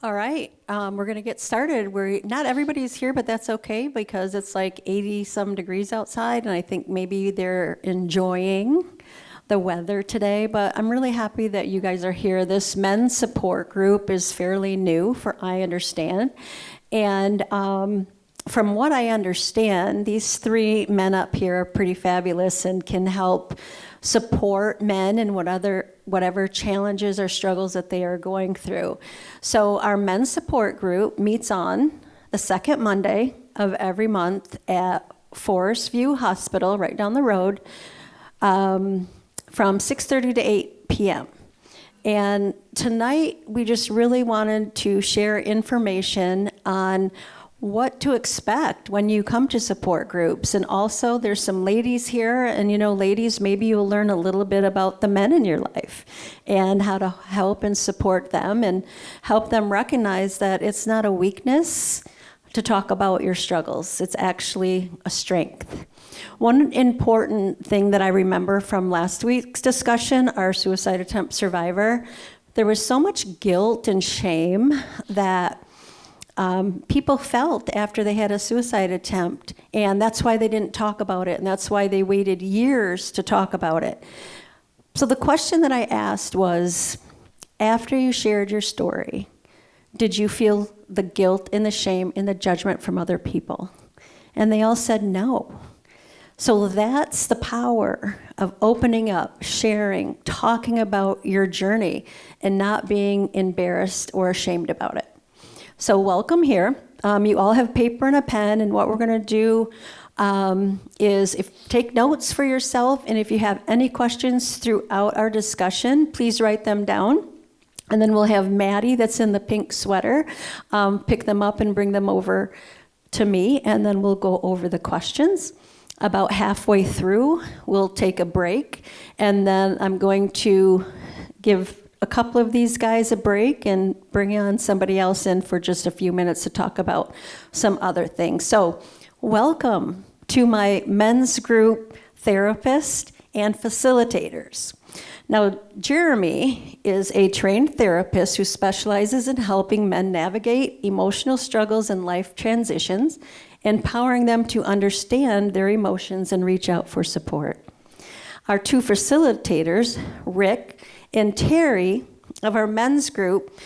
All right, we're going to get started. Not everybody's here, but that's okay because it's like 80 some degrees outside, and I think maybe they're enjoying the weather today. But I'm really happy that you guys are here. This men's support group is fairly new, for I understand, and from what I understand, these three men up here are pretty fabulous and can help support men in whatever challenges or struggles that they are going through. So our men's support group meets on the second Monday of every month at Forest View Hospital, right down the road, from 6:30 to 8 p.m. And tonight, we just really wanted to share information on what to expect when you come to support groups. And also, there's some ladies here, and ladies, maybe you'll learn a little bit about the men in your life and how to help and support them and help them recognize that it's not a weakness to talk about your struggles. It's actually a strength. One important thing that I remember from last week's discussion, our suicide attempt survivor, there was so much guilt and shame that people felt after they had a suicide attempt, and that's why they didn't talk about it, and that's why they waited years to talk about it. So the question that I asked was, after you shared your story, did you feel the guilt and the shame and the judgment from other people? And they all said no. So that's the power of opening up, sharing, talking about your journey, and not being embarrassed or ashamed about it. So welcome here. You all have paper and a pen, and what we're going to do is take notes for yourself, and if you have any questions throughout our discussion, please write them down. And then we'll have Maddie, that's in the pink sweater, pick them up and bring them over to me, and then we'll go over the questions. About halfway through, we'll take a break, and then I'm going to give a couple of these guys a break and bring on somebody else in for just a few minutes to talk about some other things. So welcome to my men's group therapist and facilitators. Now, Jeremy is a trained therapist who specializes in helping men navigate emotional struggles and life transitions, empowering them to understand their emotions and reach out for support. Our two facilitators, Rick and Terry, of our men's group,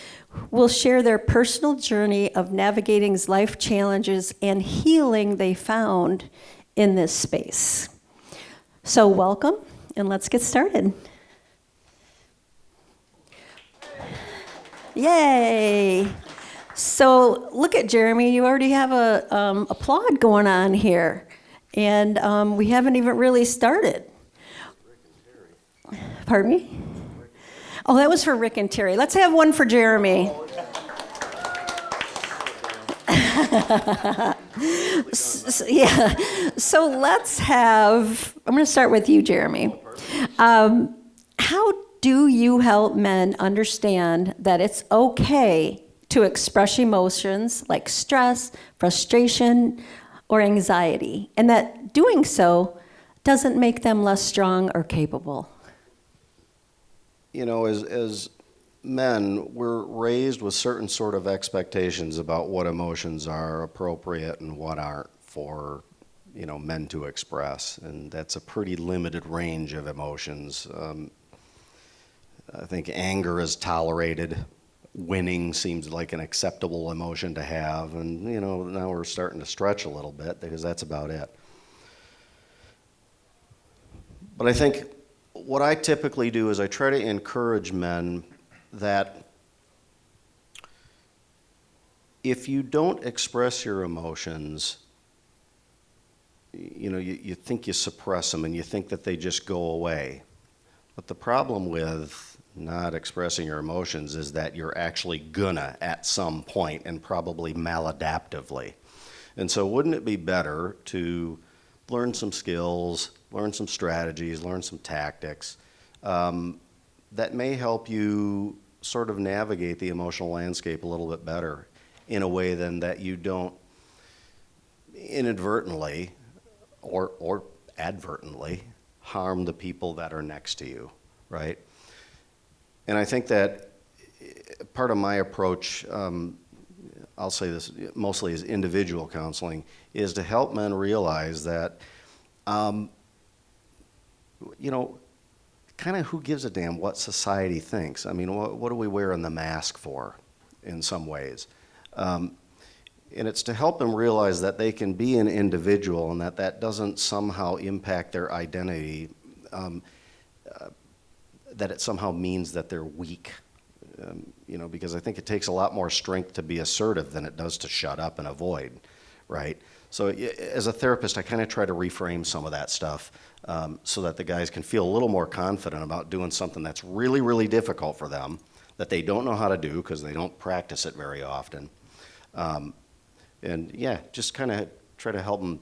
will share their personal journey of navigating life challenges and healing they found in this space. So welcome, and let's get started. Yay! So look at Jeremy, you already have a applaud going on here, and we haven't even really started. Pardon me? Oh, that was for Rick and Terry. Let's have one for Jeremy. So let's have, I'm going to start with you, Jeremy. How do you help men understand that it's okay to express emotions like stress, frustration, or anxiety, and that doing so doesn't make them less strong or capable? As men, we're raised with certain sort of expectations about what emotions are appropriate and what aren't for, men to express. And that's a pretty limited range of emotions. I think anger is tolerated. Winning seems like an acceptable emotion to have. And, now we're starting to stretch a little bit because that's about it. But I think what I typically do is I try to encourage men that if you don't express your emotions, you think you suppress them and you think that they just go away. But the problem with not expressing your emotions is that you're actually gonna at some point, and probably maladaptively. And so wouldn't it be better to learn some skills, learn some strategies, learn some tactics that may help you sort of navigate the emotional landscape a little bit better in a way than that you don't inadvertently or advertently harm the people that are next to you, right? And I think that part of my approach, I'll say this mostly as individual counseling, is to help men realize that, you know, kind of who gives a damn what society thinks? I mean, what are we wearing the mask for in some ways? And it's to help them realize that they can be an individual and that doesn't somehow impact their identity, that it somehow means that they're weak. You know, because I think it takes a lot more strength to be assertive than it does to shut up and avoid, right? So as a therapist, I kind of try to reframe some of that stuff so that the guys can feel a little more confident about doing something that's really, really difficult for them, that they don't know how to do because they don't practice it very often. And yeah, just kind of try to help them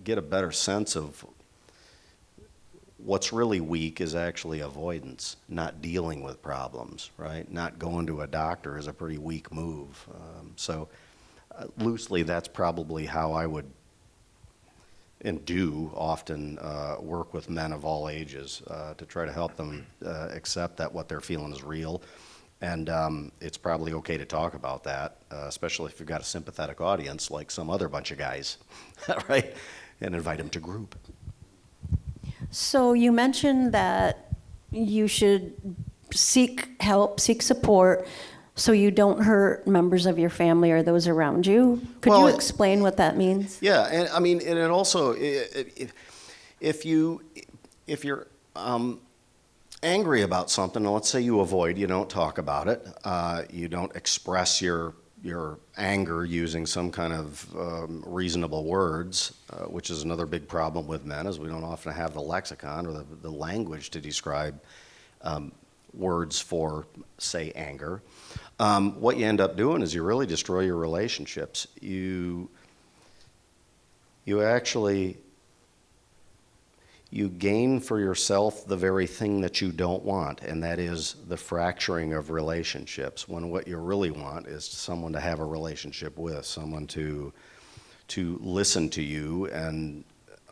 get a better sense of what's really weak is actually avoidance, not dealing with problems, right? Not going to a doctor is a pretty weak move. So loosely, that's probably how I would and do often work with men of all ages to try to help them accept that what they're feeling is real. And it's probably okay to talk about that, especially if you've got a sympathetic audience like some other bunch of guys, right? And invite them to group. So you mentioned that you should seek help, seek support, so you don't hurt members of your family or those around you. Could you explain what that means? Yeah, and I mean, and it also, if you're angry about something, let's say you avoid, you don't talk about it, you don't express your anger using some kind of reasonable words, which is another big problem with men, is we don't often have the lexicon or the language to describe words for, say, anger. What you end up doing is you really destroy your relationships. You actually gain for yourself the very thing that you don't want, and that is the fracturing of relationships, when what you really want is someone to have a relationship with, someone to listen to you and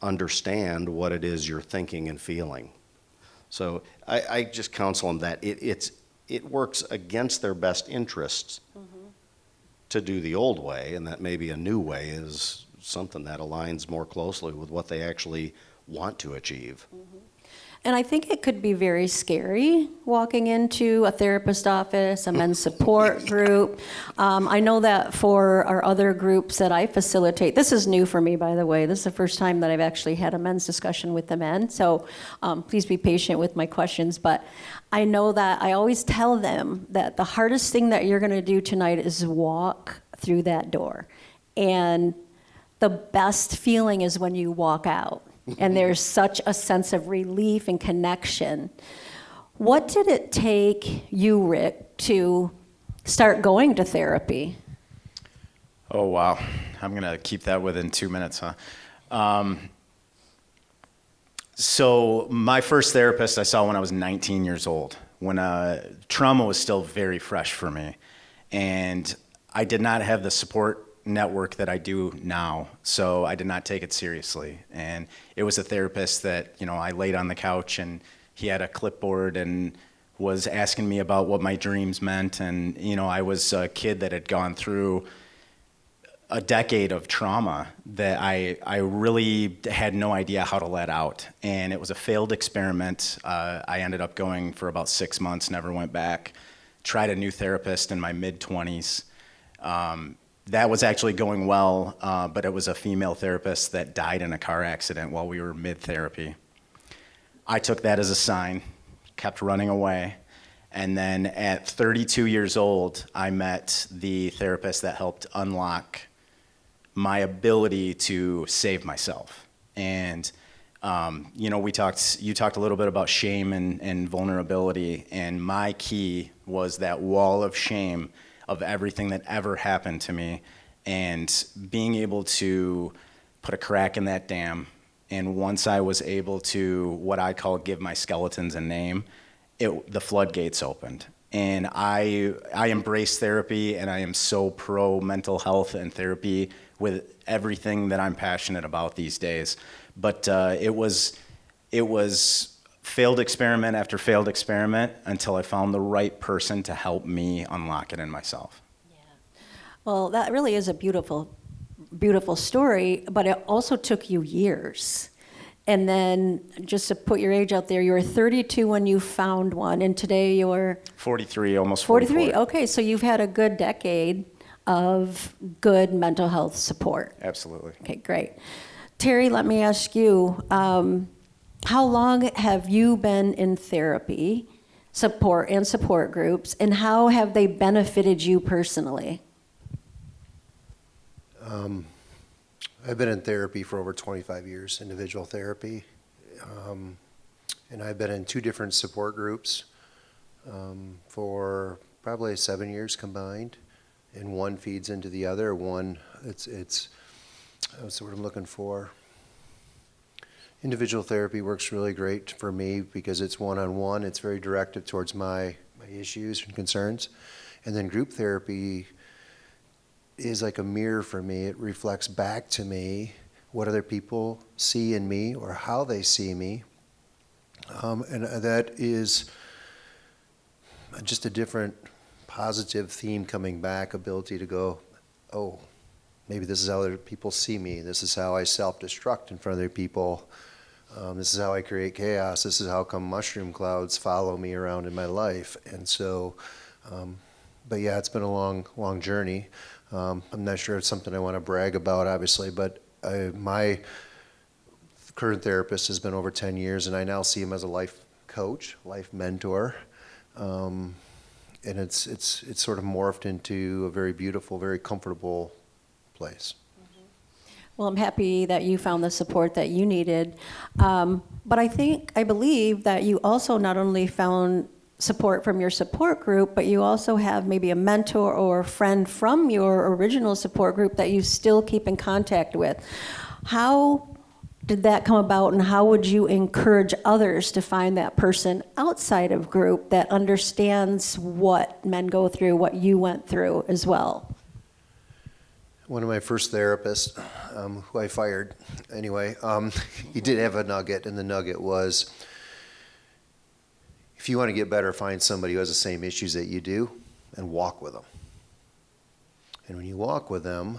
understand what it is you're thinking and feeling. So I just counsel them that it works against their best interests to do the old way, and that maybe a new way is something that aligns more closely with what they actually want to achieve. And I think it could be very scary walking into a therapist office, a men's support group. I know that for our other groups that I facilitate, this is new for me, by the way. This is the first time that I've actually had a men's discussion with the men. So please be patient with my questions. But I know that I always tell them that the hardest thing that you're going to do tonight is walk through that door. And the best feeling is when you walk out. And there's such a sense of relief and connection. What did it take you, Rick, to start going to therapy? Oh, wow. I'm going to keep that within 2 minutes, huh? So my first therapist I saw when I was 19 years old, when trauma was still very fresh for me. And I did not have the support network that I do now, so I did not take it seriously. And it was a therapist that, I laid on the couch and he had a clipboard and was asking me about what my dreams meant. And, I was a kid that had gone through a decade of trauma that I really had no idea how to let out. And it was a failed experiment. I ended up going for about 6 months, never went back. Tried a new therapist in my mid-20s. That was actually going well, but it was a female therapist that died in a car accident while we were mid-therapy. I took that as a sign, kept running away, and then at 32 years old, I met the therapist that helped unlock my ability to save myself. And you talked a little bit about shame and vulnerability, and my key was that wall of shame of everything that ever happened to me, and being able to put a crack in that dam. And once I was able to, what I call, give my skeletons a name, the floodgates opened. And I embrace therapy, and I am so pro mental health and therapy with everything that I'm passionate about these days. But it was failed experiment after failed experiment until I found the right person to help me unlock it in myself. Well, that really is a beautiful, beautiful story, but it also took you years. And then, just to put your age out there, you were 32 when you found one, and today you're 43, almost 44. 43. Okay, so you've had a good decade of good mental health support. Absolutely. Okay, great. Terry, let me ask you, how long have you been in therapy, support groups, and how have they benefited you personally? I've been in therapy for over 25 years, individual therapy. And I've been in 2 different support groups for probably 7 years combined. And one feeds into the other. One, it's what's the word I'm looking for? Individual therapy works really great for me because it's one-on-one. It's very directed towards my issues and concerns. And then group therapy is like a mirror for me. It reflects back to me what other people see in me or how they see me. And that is just a different positive theme coming back, ability to go, oh, maybe this is how other people see me. This is how I self-destruct in front of other people. This is how I create chaos. This is how come mushroom clouds follow me around in my life. And so, but yeah, it's been a long journey. I'm not sure it's something I want to brag about, obviously, but my current therapist has been over 10 years, and I now see him as a life coach, life mentor. And it's sort of morphed into a very beautiful, very comfortable place. Well, I'm happy that you found the support that you needed. But I believe that you also not only found support from your support group, but you also have maybe a mentor or a friend from your original support group that you still keep in contact with. How did that come about, and how would you encourage others to find that person outside of group that understands what men go through, what you went through as well? One of my first therapists, who I fired anyway, he did have a nugget, and the nugget was, if you want to get better, find somebody who has the same issues that you do and walk with them. And when you walk with them,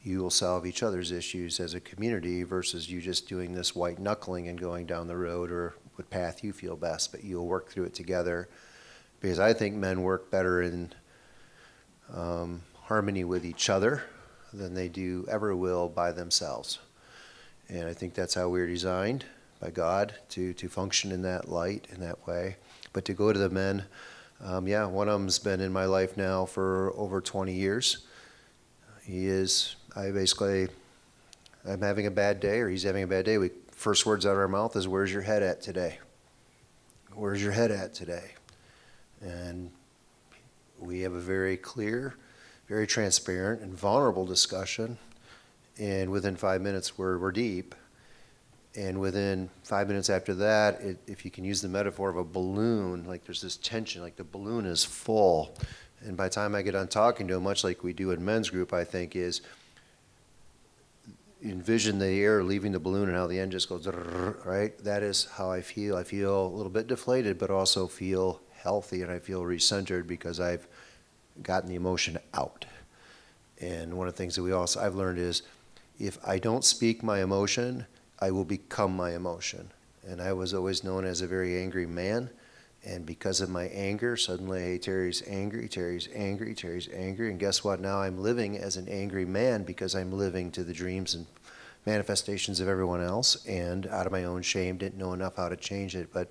you will solve each other's issues as a community versus you just doing this white knuckling and going down the road or what path you feel best, but you'll work through it together. Because I think men work better in harmony with each other than they do ever will by themselves. And I think that's how we're designed by God to function in that light, in that way. But to go to the men, yeah, one of them's been in my life now for over 20 years. I'm having a bad day or he's having a bad day. First words out of our mouth is, where's your head at today? Where's your head at today? And we have a very clear, very transparent and vulnerable discussion. And within 5 minutes, we're deep. And within 5 minutes after that, if you can use the metaphor of a balloon, like there's this tension, like the balloon is full. And by the time I get on talking to him, much like we do in men's group, I think is envision the air leaving the balloon and how the end just goes, right? That is how I feel. I feel a little bit deflated, but also feel healthy, and I feel recentered because I've gotten the emotion out. And one of the things that I've learned is, if I don't speak my emotion, I will become my emotion. And I was always known as a very angry man. And because of my anger, suddenly, hey, Terry's angry, Terry's angry, Terry's angry. And guess what? Now I'm living as an angry man because I'm living to the dreams and manifestations of everyone else. And out of my own shame, didn't know enough how to change it. But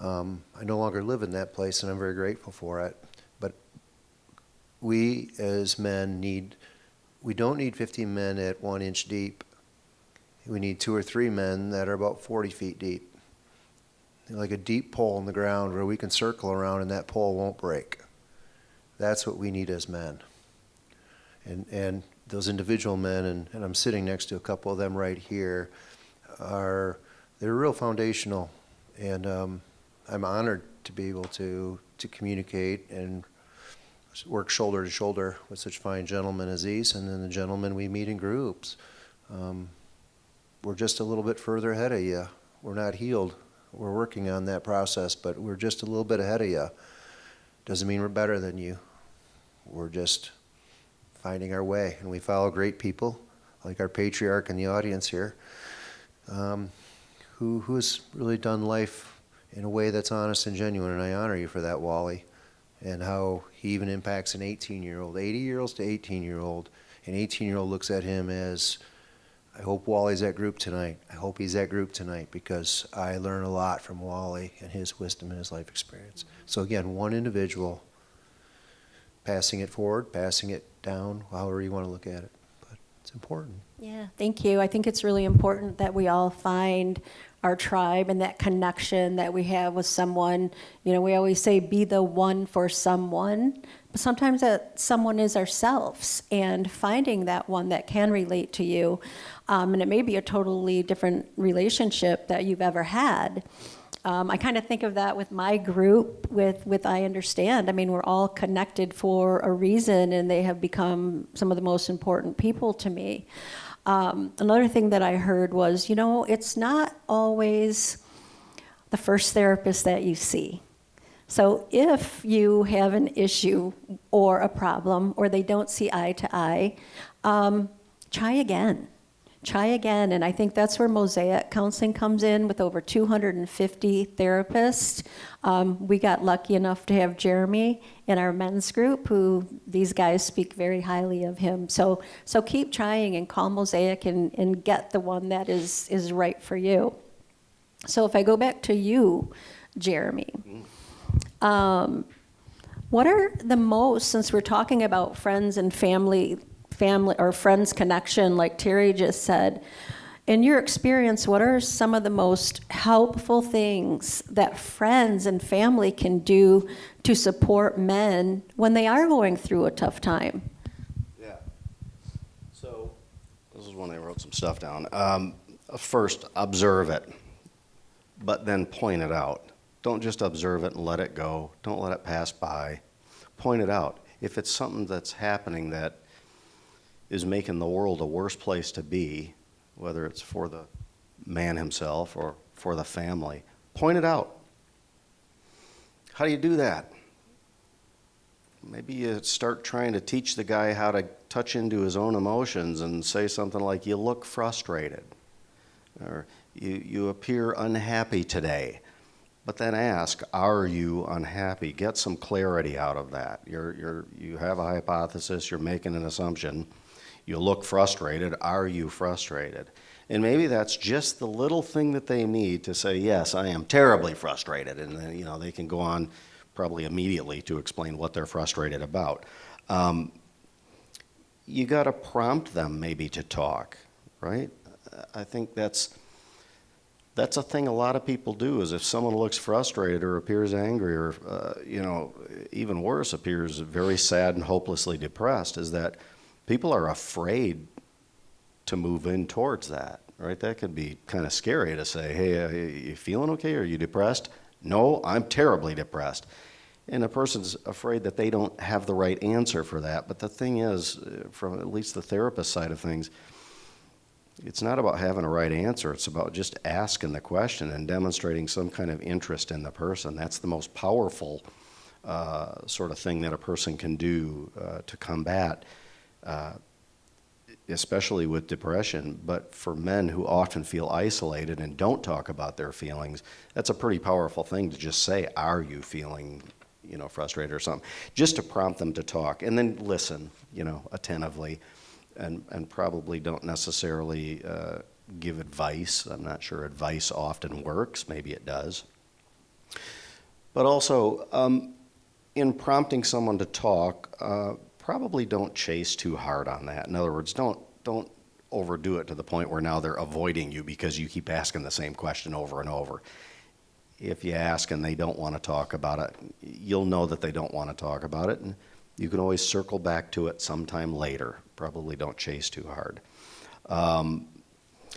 I no longer live in that place, and I'm very grateful for it. But we as men we don't need 50 men at 1 inch deep. We need 2 or 3 men that are about 40 feet deep. Like a deep pole in the ground where we can circle around and that pole won't break. That's what we need as men. And those individual men, and I'm sitting next to a couple of them right here, they're real foundational. And I'm honored to be able to communicate and work shoulder to shoulder with such fine gentlemen as these, and then the gentlemen we meet in groups. We're just a little bit further ahead of you. We're not healed. We're working on that process, but we're just a little bit ahead of you. Doesn't mean we're better than you. We're just finding our way, and we follow great people, like our patriarch in the audience here, who has really done life in a way that's honest and genuine, and I honor you for that, Wally, and how he even impacts an 18-year-old, 80-year-olds to 18-year-old. An 18-year-old looks at him as, I hope Wally's at group tonight. I hope he's at group tonight, because I learn a lot from Wally and his wisdom and his life experience. So again, one individual passing it forward, passing it down, however you want to look at it. But it's important. Yeah, thank you. I think it's really important that we all find our tribe and that connection that we have with someone. You know, we always say be the one for someone, but sometimes that someone is ourselves, and finding that one that can relate to you. And it may be a totally different relationship that you've ever had. I kind of think of that with my group, with I Understand. I mean, we're all connected for a reason, and they have become some of the most important people to me. Another thing that I heard was, you know, it's not always the first therapist that you see. So if you have an issue or a problem, or they don't see eye to eye, try again. Try again, and I think that's where Mosaic counseling comes in, with over 250 therapists. We got lucky enough to have Jeremy in our men's group, who these guys speak very highly of him. So keep trying and call Mosaic and get the one that is right for you. So if I go back to you, Jeremy, what are the most, since we're talking about friends and family or friends connection, like Terry just said, in your experience, what are some of the most helpful things that friends and family can do to support men when they are going through a tough time? Yeah. So this is when I wrote some stuff down. First, observe it, but then point it out. Don't just observe it and let it go. Don't let it pass by. Point it out. If it's something that's happening that is making the world a worse place to be, whether it's for the man himself or for the family, point it out. How do you do that? Maybe you start trying to teach the guy how to touch into his own emotions and say something like, you look frustrated, or you appear unhappy today. But then ask, are you unhappy? Get some clarity out of that. You have a hypothesis, you're making an assumption. You look frustrated. Are you frustrated? And maybe that's just the little thing that they need to say, yes, I am terribly frustrated. And then, you know, they can go on probably immediately to explain what they're frustrated about. You got to prompt them maybe to talk, right? I think that's a thing a lot of people do, is if someone looks frustrated or appears angry or, you know, even worse, appears very sad and hopelessly depressed, is that people are afraid to move in towards that, right? That could be kind of scary to say, hey, you feeling okay? Are you depressed? No, I'm terribly depressed. And a person's afraid that they don't have the right answer for that. But the thing is, from at least the therapist side of things, it's not about having a right answer. It's about just asking the question and demonstrating some kind of interest in the person. That's the most powerful sort of thing that a person can do to combat especially with depression. But for men who often feel isolated and don't talk about their feelings, that's a pretty powerful thing to just say, are you feeling, you know, frustrated or something? Just to prompt them to talk, and then listen, you know, attentively, and probably don't necessarily give advice. I'm not sure advice often works. Maybe it does. But also, in prompting someone to talk, probably don't chase too hard on that. In other words, don't overdo it to the point where now they're avoiding you because you keep asking the same question over and over. If you ask and they don't want to talk about it, you'll know that they don't want to talk about it, and you can always circle back to it sometime later. Probably don't chase too hard.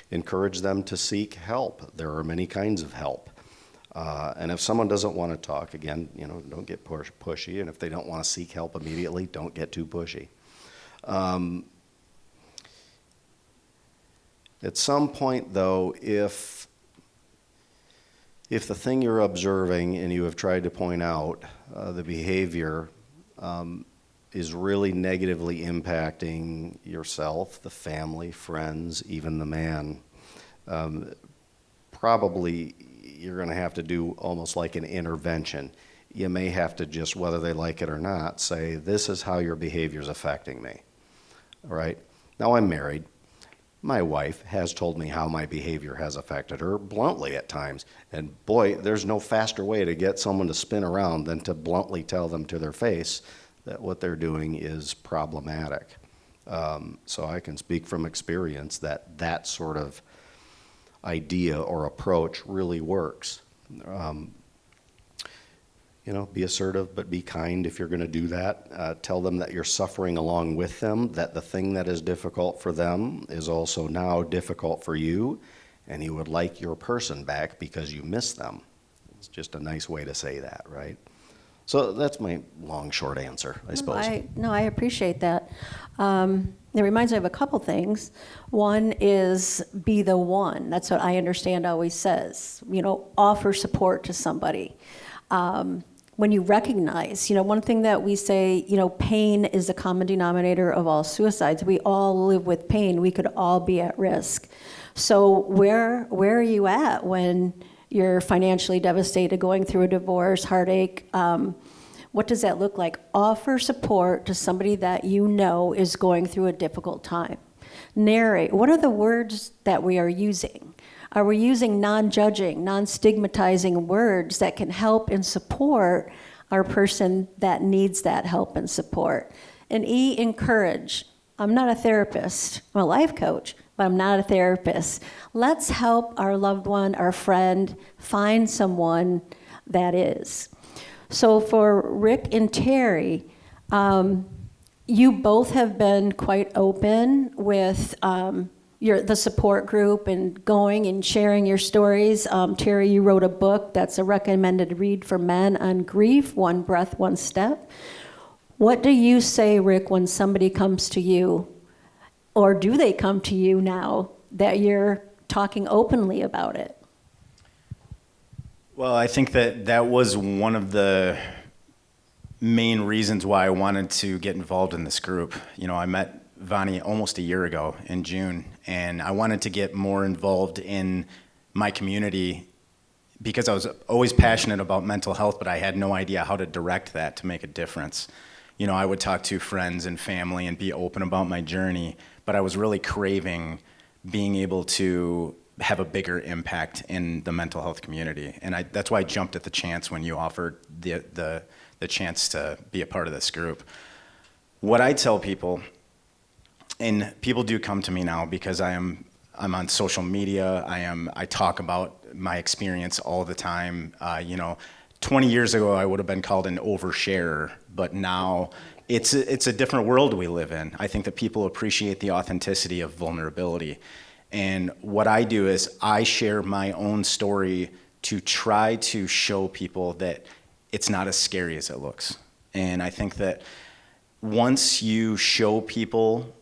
Encourage them to seek help. There are many kinds of help. And if someone doesn't want to talk, again, you know, don't get pushy. And if they don't want to seek help immediately, don't get too pushy. At some point, though, if If the thing you're observing and you have tried to point out, the behavior, is really negatively impacting yourself, the family, friends, even the man, probably you're going to have to do almost like an intervention. You may have to just, whether they like it or not, say, this is how your behavior is affecting me. All right? Now I'm married. My wife has told me how my behavior has affected her bluntly at times. And boy, there's no faster way to get someone to spin around than to bluntly tell them to their face that what they're doing is problematic. So I can speak from experience that that sort of idea or approach really works. Be assertive, but be kind if you're going to do that. Tell them that you're suffering along with them, that the thing that is difficult for them is also now difficult for you, and you would like your person back because you miss them. It's just a nice way to say that, right? So that's my long, short answer, I suppose. I appreciate that. It reminds me of a couple things. One is be the one. That's what I understand always says. Offer support to somebody. When you recognize, one thing that we say, pain is the common denominator of all suicides. We all live with pain. We could all be at risk. So where are you at when you're financially devastated, going through a divorce, heartache? What does that look like? Offer support to somebody that you know is going through a difficult time. Narrate. What are the words that we are using? Are we using non-judging, non-stigmatizing words that can help and support our person that needs that help and support? And E, encourage. I'm not a therapist. I'm a life coach, but I'm not a therapist. Let's help our loved one, our friend, find someone that is. So for Rick and Terry, you both have been quite open with the support group and going and sharing your stories. Terry, you wrote a book that's a recommended read for men on grief, One Breath, One Step. What do you say, Rick, when somebody comes to you, or do they come to you now that you're talking openly about it? Well, I think that was one of the main reasons why I wanted to get involved in this group. I met Vani almost a year ago in June, and I wanted to get more involved in my community because I was always passionate about mental health, but I had no idea how to direct that to make a difference. I would talk to friends and family and be open about my journey, but I was really craving being able to have a bigger impact in the mental health community. And that's why I jumped at the chance when you offered the chance to be a part of this group. What I tell people, and people do come to me now because I'm on social media. I talk about my experience all the time. 20 years ago I would have been called an oversharer, but now it's a different world we live in. I think that people appreciate the authenticity of vulnerability. And what I do is I share my own story to try to show people that it's not as scary as it looks. And I think that once you show people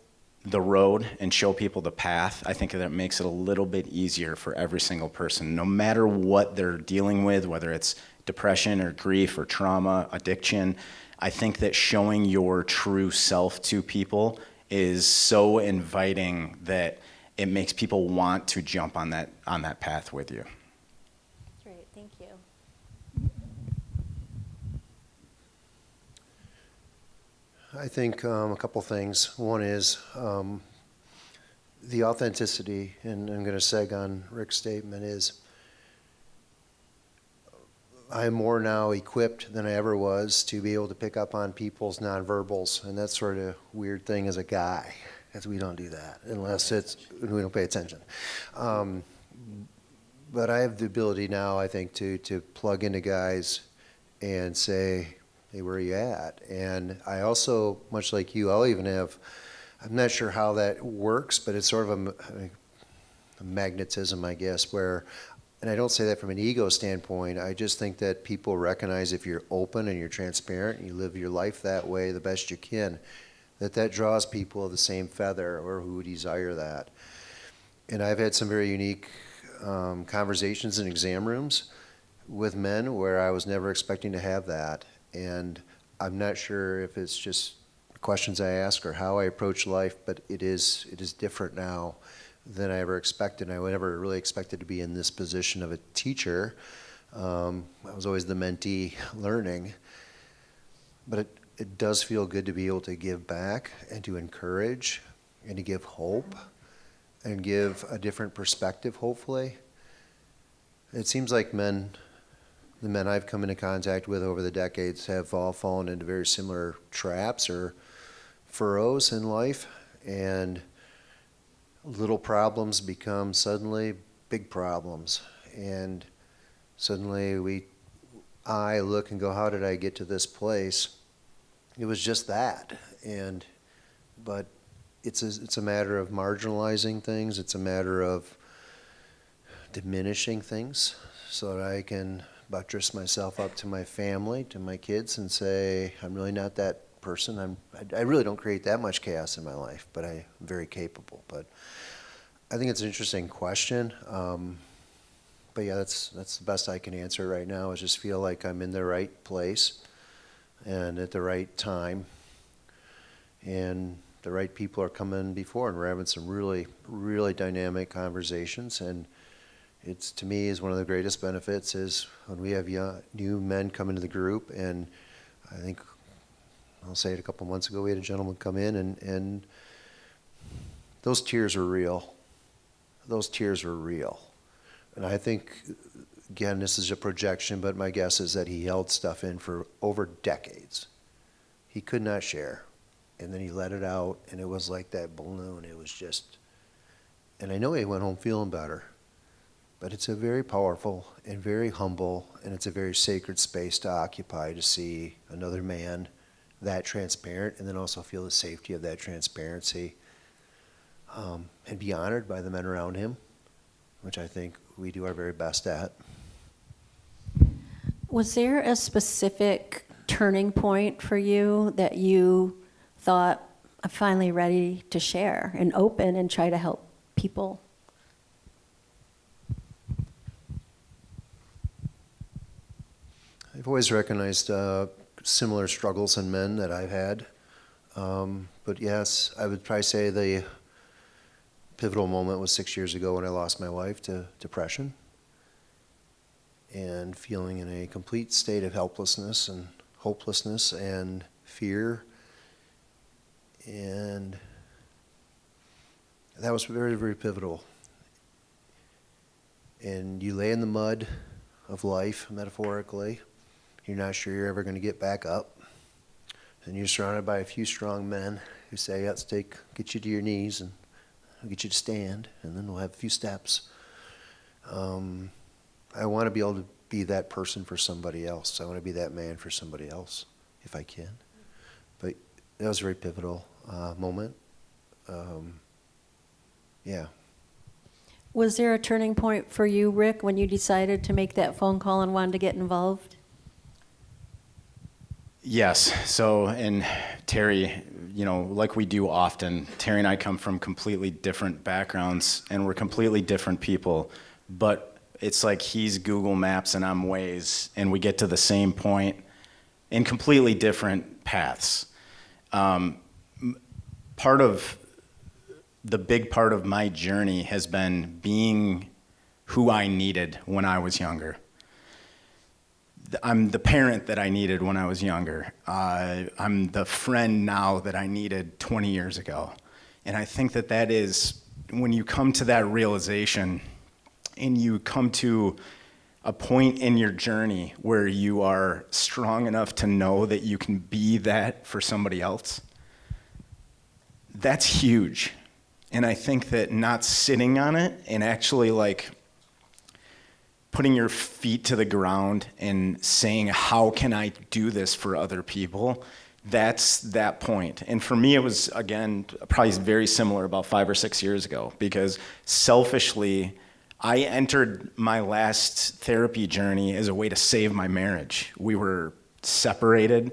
the road and show people the path, I think that it makes it a little bit easier for every single person, no matter what they're dealing with, whether it's depression or grief or trauma, addiction. I think that showing your true self to people is so inviting that it makes people want to jump on that path with you. Great, thank you. I think a couple things. One is the authenticity, and I'm going to seg on Rick's statement, is I'm more now equipped than I ever was to be able to pick up on people's nonverbals, and that's sort of weird thing as a guy, because we don't do that unless we don't pay attention. But I have the ability now, I think, to plug into guys and say, hey, where are you at? And I also, much like you, I'll even have, I'm not sure how that works, but it's sort of a magnetism, I guess, where, and I don't say that from an ego standpoint, I just think that people recognize if you're open and you're transparent and you live your life that way the best you can, that draws people of the same feather or who desire that. And I've had some very unique conversations in exam rooms, with men where I was never expecting to have that. And I'm not sure if it's just questions I ask or how I approach life, but it is different now than I ever expected. I never really expected to be in this position of a teacher. I was always the mentee learning. But it does feel good to be able to give back and to encourage and to give hope and give a different perspective, hopefully. It seems like the men I've come into contact with over the decades have all fallen into very similar traps or furrows in life, and little problems become suddenly big problems. And suddenly I look and go, how did I get to this place? It was just that. But it's a matter of marginalizing things. It's a matter of diminishing things so that I can buttress myself up to my family, to my kids, and say, I'm really not that person. I really don't create that much chaos in my life, but I'm very capable. But I think it's an interesting question. But yeah, that's the best I can answer right now, is just feel like I'm in the right place and at the right time. And the right people are coming before, and we're having some really, really dynamic conversations. And it's, to me, is one of the greatest benefits is when we have new men come into the group. And I think, I'll say it, a couple months ago, we had a gentleman come in, and those tears are real. Those tears are real. And I think, again, this is a projection, but my guess is that he held stuff in for over decades. He could not share. And then he let it out, and it was like that balloon. It was just, and I know he went home feeling better. But it's a very powerful and very humble, and it's a very sacred space to occupy, to see another man that transparent, and then also feel the safety of that transparency, and be honored by the men around him, which I think we do our very best at. Was there a specific turning point for you that you thought, I'm finally ready to share and open and try to help people? I've always recognized similar struggles in men that I've had. But yes, I would probably say the pivotal moment was 6 years ago when I lost my wife to depression and feeling in a complete state of helplessness and hopelessness and fear. And that was very, very pivotal. And you lay in the mud of life, metaphorically. You're not sure you're ever going to get back up. And you're surrounded by a few strong men who say, let's get you to your knees, and we'll get you to stand, and then we'll have a few steps. I want to be able to be that person for somebody else. I want to be that man for somebody else, if I can. But that was a very pivotal moment. Yeah. Was there a turning point for you, Rick, when you decided to make that phone call and wanted to get involved? Yes. So, and Terry, like we do often, Terry and I come from completely different backgrounds, and we're completely different people. But it's like he's Google Maps and I'm Waze, and we get to the same point in completely different paths. The big part of my journey has been being who I needed when I was younger. I'm the parent that I needed when I was younger. I'm the friend now that I needed 20 years ago. And I think that is, when you come to that realization and you come to a point in your journey where you are strong enough to know that you can be that for somebody else, that's huge. And I think that not sitting on it and actually putting your feet to the ground and saying, how can I do this for other people? That's that point. And for me, it was, again, probably very similar about 5 or 6 years ago, because selfishly, I entered my last therapy journey as a way to save my marriage. We were separated.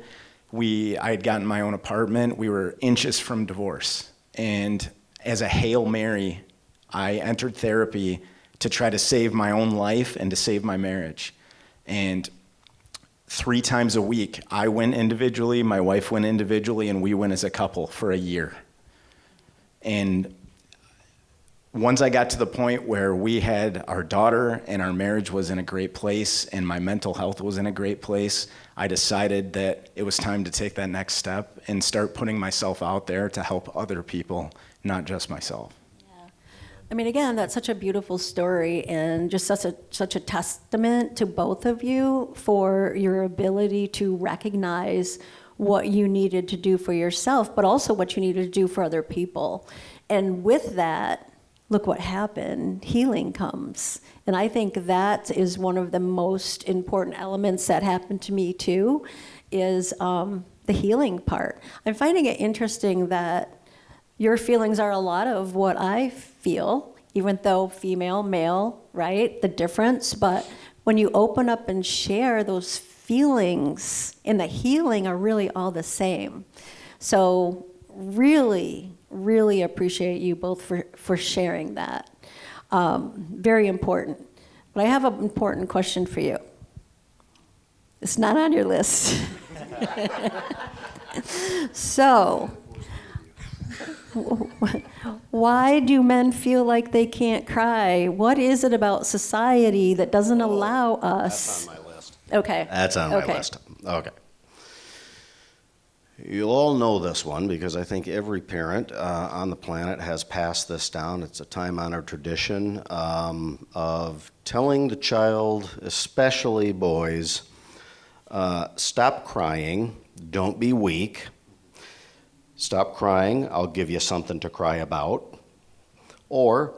I had gotten my own apartment. We were inches from divorce. And as a Hail Mary, I entered therapy to try to save my own life and to save my marriage. And 3 times a week, I went individually, my wife went individually, and we went as a couple for a year. And once I got to the point where we had our daughter and our marriage was in a great place and my mental health was in a great place, I decided that it was time to take that next step and start putting myself out there to help other people, not just myself. I mean, again, that's such a beautiful story and just such a testament to both of you for your ability to recognize what you needed to do for yourself, but also what you needed to do for other people. And with that, look what happened. Healing comes. And I think that is one of the most important elements that happened to me too, is the healing part. I'm finding it interesting that your feelings are a lot of what I feel, even though female, male, right? The difference. But when you open up and share, those feelings and the healing are really all the same. So really, really appreciate you both for sharing that. Very important. But I have an important question for you. It's not on your list. So, why do men feel like they can't cry? What is it about society that doesn't allow us? That's on my list. Okay. That's on my list. Okay. You'll all know this one because I think every parent on the planet has passed this down. It's a time-honored tradition of telling the child, especially boys, stop crying, don't be weak. Stop crying, I'll give you something to cry about. Or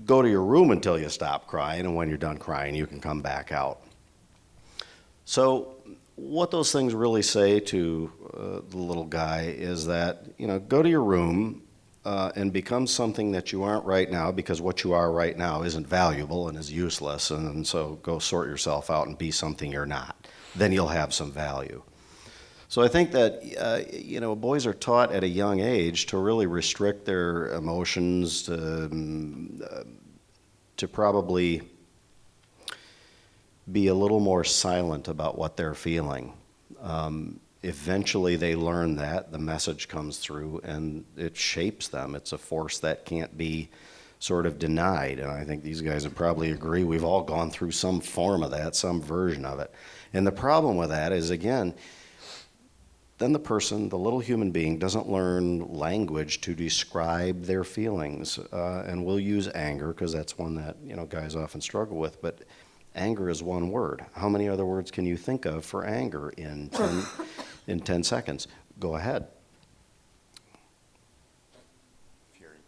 go to your room until you stop crying, and when you're done crying, you can come back out. So what those things really say to the little guy is that, go to your room and become something that you aren't right now, because what you are right now isn't valuable and is useless, and so go sort yourself out and be something you're not. Then you'll have some value. So I think that, boys are taught at a young age to really restrict their emotions, to probably be a little more silent about what they're feeling. Eventually they learn that, the message comes through, and it shapes them. It's a force that can't be sort of denied, and I think these guys would probably agree. We've all gone through some form of that, some version of it. And the problem with that is, again, then the person, the little human being, doesn't learn language to describe their feelings. And we'll use anger because that's one that guys often struggle with. But anger is one word. How many other words can you think of for anger in 10 seconds? Go ahead. Fury.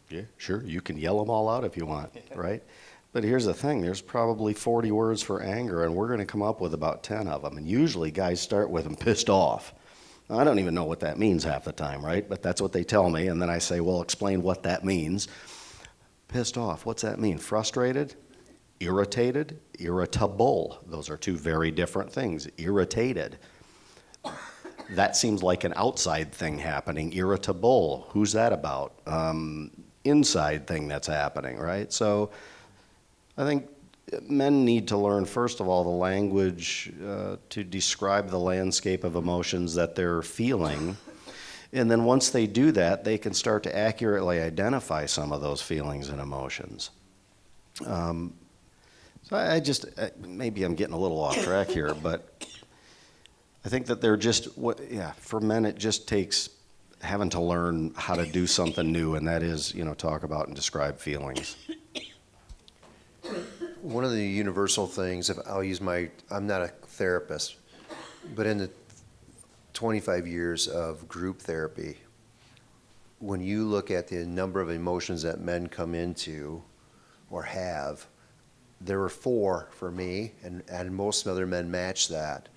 Yeah, sure. You can yell them all out if you want, right? But here's the thing, there's probably 40 words for anger, and we're going to come up with about 10 of them. And usually guys start with, "I'm pissed off." Now, I don't even know what that means half the time, right? But that's what they tell me, and then I say, well, explain what that means. Pissed off, what's that mean? Frustrated? Irritated? Irritable. Those are two very different things. Irritated. That seems like an outside thing happening. Irritable, who's that about? Inside thing that's happening, right? So I think men need to learn, first of all, the language to describe the landscape of emotions that they're feeling. And then once they do that, they can start to accurately identify some of those feelings and emotions. So maybe I'm getting a little off track here, but I think that for men it just takes having to learn how to do something new, and that is, talk about and describe feelings. One of the universal things, I'm not a therapist, but in the 25 years of group therapy, when you look at the number of emotions that men come into or have, there were 4 for me, and most other men match that.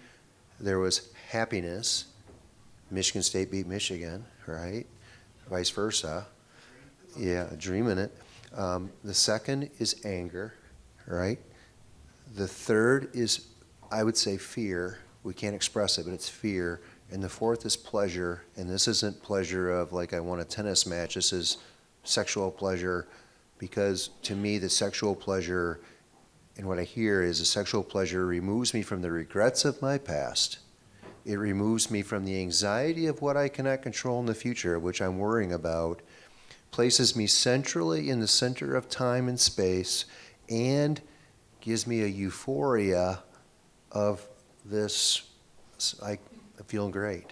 There was happiness. Michigan State beat Michigan, right? Vice versa. Yeah, dreaming it. The second is anger, right? The third is, I would say, fear. We can't express it, but it's fear. And the fourth is pleasure. And this isn't pleasure of like I won a tennis match. This is sexual pleasure, because to me the sexual pleasure And what I hear is a sexual pleasure removes me from the regrets of my past. It removes me from the anxiety of what I cannot control in the future, which I'm worrying about, places me centrally in the center of time and space, and gives me a euphoria of this, I'm feeling great.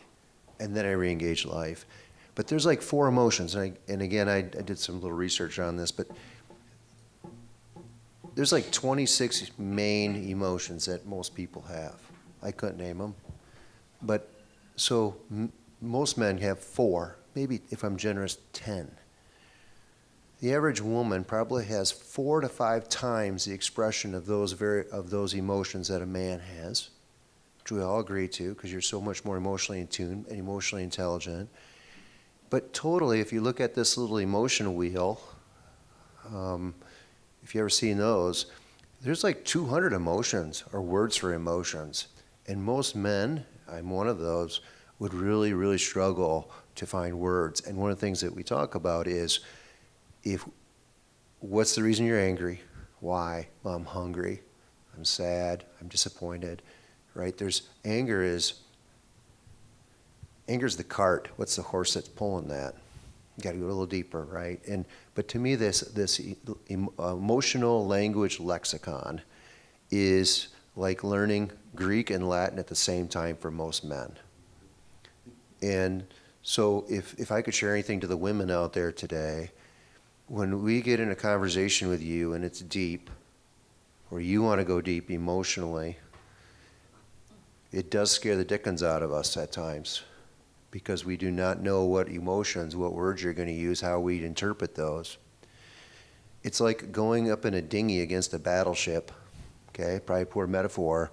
And then I re-engage life. But there's like 4 emotions, and again, I did some little research on this, but there's like 26 main emotions that most people have. I couldn't name them. But so most men have 4, maybe if I'm generous, 10. The average woman probably has 4 to 5 times the expression of those emotions that a man has, which we all agree to because you're so much more emotionally in tune and emotionally intelligent. But totally, if you look at this little emotion wheel, if you ever seen those, there's like 200 emotions or words for emotions. And most men, I'm one of those, would really, really struggle to find words. And one of the things that we talk about is, what's the reason you're angry? Why? Well, I'm hungry, I'm sad, I'm disappointed, right? Anger is the cart. What's the horse that's pulling that? You got to go a little deeper, right? But to me, this emotional language lexicon is like learning Greek and Latin at the same time for most men. And so if I could share anything to the women out there today, when we get in a conversation with you and it's deep, or you want to go deep emotionally, it does scare the dickens out of us at times, because we do not know what emotions, what words you're going to use, how we interpret those. It's like going up in a dinghy against a battleship, okay? Probably a poor metaphor,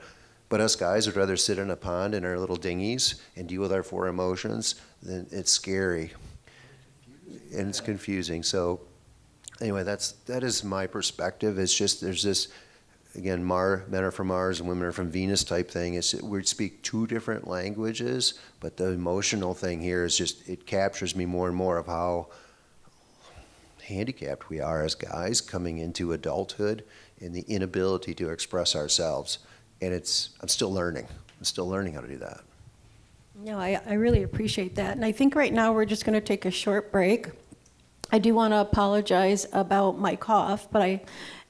but us guys would rather sit in a pond in our little dinghies and deal with our 4 emotions. Then it's scary, and it's confusing. So anyway, that is my perspective. It's just, there's this, again, men are from Mars and women are from Venus type thing. We speak 2 different languages, but the emotional thing here is just, it captures me more and more of how handicapped we are as guys coming into adulthood and the inability to express ourselves. And I'm still learning. I'm still learning how to do that. No, I really appreciate that. And I think right now we're just going to take a short break. I do want to apologize about my cough, but I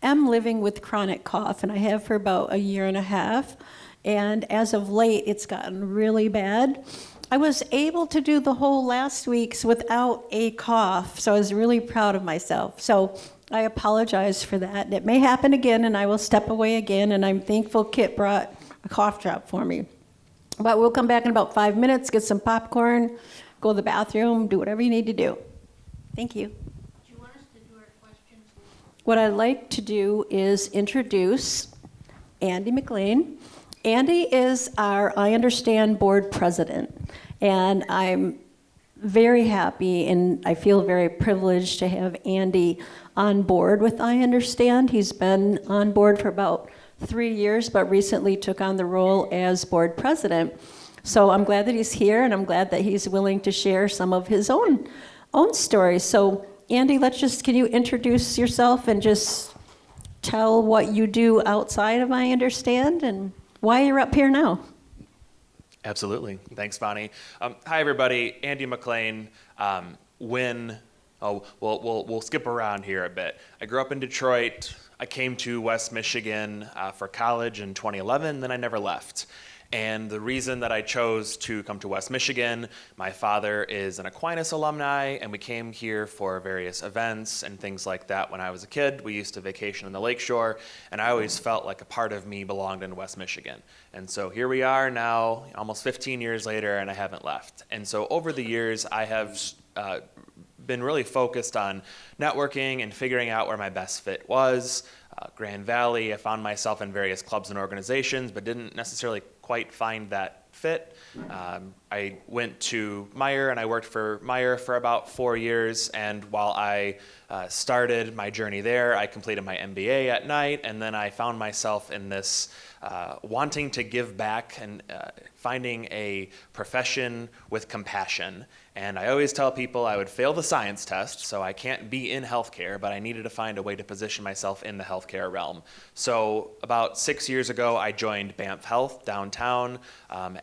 am living with chronic cough, and I have for about 1.5 years. And as of late, it's gotten really bad. I was able to do the whole last week's without a cough, so I was really proud of myself. So I apologize for that. It may happen again, and I will step away again, and I'm thankful Kit brought a cough drop for me. But we'll come back in about 5 minutes, get some popcorn, go to the bathroom, do whatever you need to do. Thank you. Do you want us to do our questions? What I'd like to do is introduce Andy McLean. Andy is our I Understand board president, and I'm very happy and I feel very privileged to have Andy on board with I Understand. He's been on board for about 3 years, but recently took on the role as board president. So I'm glad that he's here, and I'm glad that he's willing to share some of his own stories. So Andy, can you introduce yourself and just tell what you do outside of I Understand and why you're up here now? Absolutely. Thanks, Bonnie. Hi, everybody. Andy McLean. We'll skip around here a bit. I grew up in Detroit. I came to West Michigan for college in 2011, then I never left. And the reason that I chose to come to West Michigan, my father is an Aquinas alumni, and we came here for various events and things like that when I was a kid. We used to vacation on the lakeshore, and I always felt like a part of me belonged in West Michigan. And so here we are now, almost 15 years later, and I haven't left. And so over the years, I have been really focused on networking and figuring out where my best fit was. Grand Valley, I found myself in various clubs and organizations, but didn't necessarily quite find that fit. I went to Meyer, and I worked for Meyer for about 4 years, and while I started my journey there, I completed my MBA at night, and then I found myself in this wanting to give back and finding a profession with compassion. And I always tell people I would fail the science test, so I can't be in healthcare, but I needed to find a way to position myself in the healthcare realm. So about 6 years ago, I joined Banff Health downtown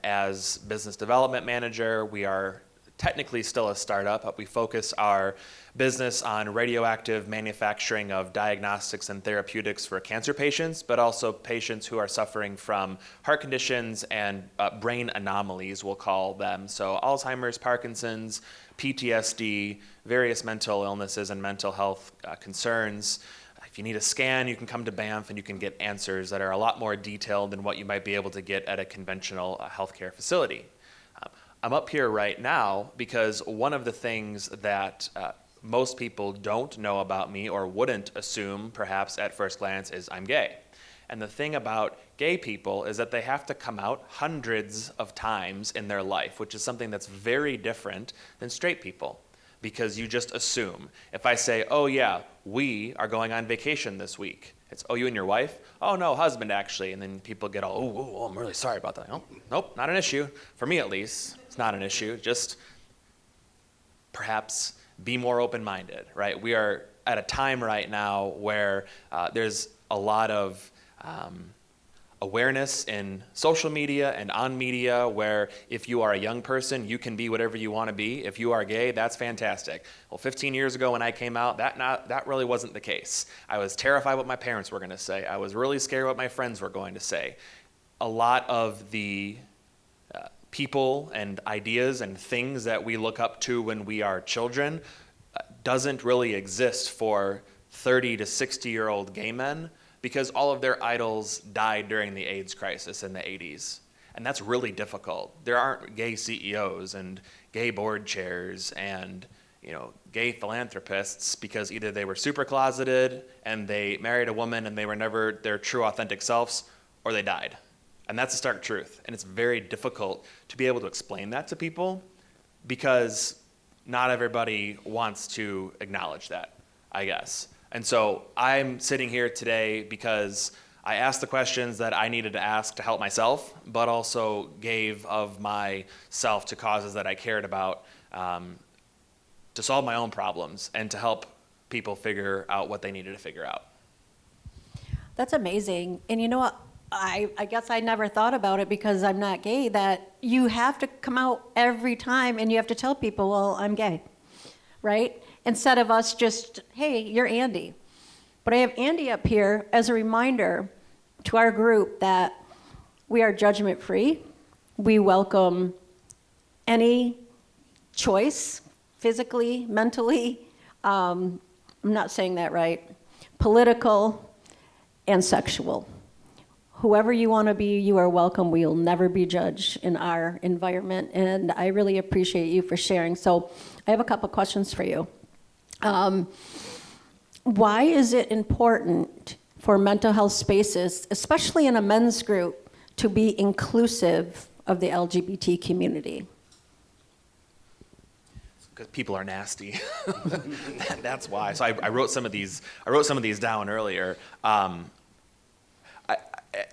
as business development manager. We are technically still a startup, but we focus our business on radioactive manufacturing of diagnostics and therapeutics for cancer patients, but also patients who are suffering from heart conditions and brain anomalies, we'll call them. So Alzheimer's, Parkinson's, PTSD, various mental illnesses and mental health concerns. If you need a scan, you can come to Banff and you can get answers that are a lot more detailed than what you might be able to get at a conventional healthcare facility. I'm up here right now because one of the things that most people don't know about me or wouldn't assume perhaps at first glance is I'm gay. And the thing about gay people is that they have to come out hundreds of times in their life, which is something that's very different than straight people, because you just assume. If I say, oh yeah, we are going on vacation this week, it's, oh, you and your wife? Oh no, husband actually. And then people get all, oh, I'm really sorry about that. Oh, nope, not an issue. For me at least, it's not an issue. Just perhaps be more open-minded, right? We are at a time right now where there's a lot of awareness in social media and on media where if you are a young person, you can be whatever you want to be. If you are gay, that's fantastic. Well, 15 years ago when I came out, that really wasn't the case. I was terrified what my parents were going to say. I was really scared what my friends were going to say. A lot of the people and ideas and things that we look up to when we are children doesn't really exist for 30 to 60-year-old gay men, because all of their idols died during the AIDS crisis in the 80s. And that's really difficult. There aren't gay CEOs and gay board chairs and gay philanthropists because either they were super closeted and they married a woman and they were never their true authentic selves, or they died. And that's the stark truth. And it's very difficult to be able to explain that to people because not everybody wants to acknowledge that, I guess. And so I'm sitting here today because I asked the questions that I needed to ask to help myself, but also gave of myself to causes that I cared about to solve my own problems and to help people figure out what they needed to figure out. That's amazing. And you know what? I guess I never thought about it because I'm not gay, that you have to come out every time and you have to tell people, well, I'm gay, right? Instead of us just, hey, you're Andy. But I have Andy up here as a reminder to our group that we are judgment-free. We welcome any choice, physically, mentally, I'm not saying that right, political, and sexual. Whoever you want to be, you are welcome. We will never be judged in our environment, and I really appreciate you for sharing. So I have a couple questions for you. Why is it important for mental health spaces, especially in a men's group, to be inclusive of the LGBT community? Because people are nasty. That's why. So I wrote some of these down earlier.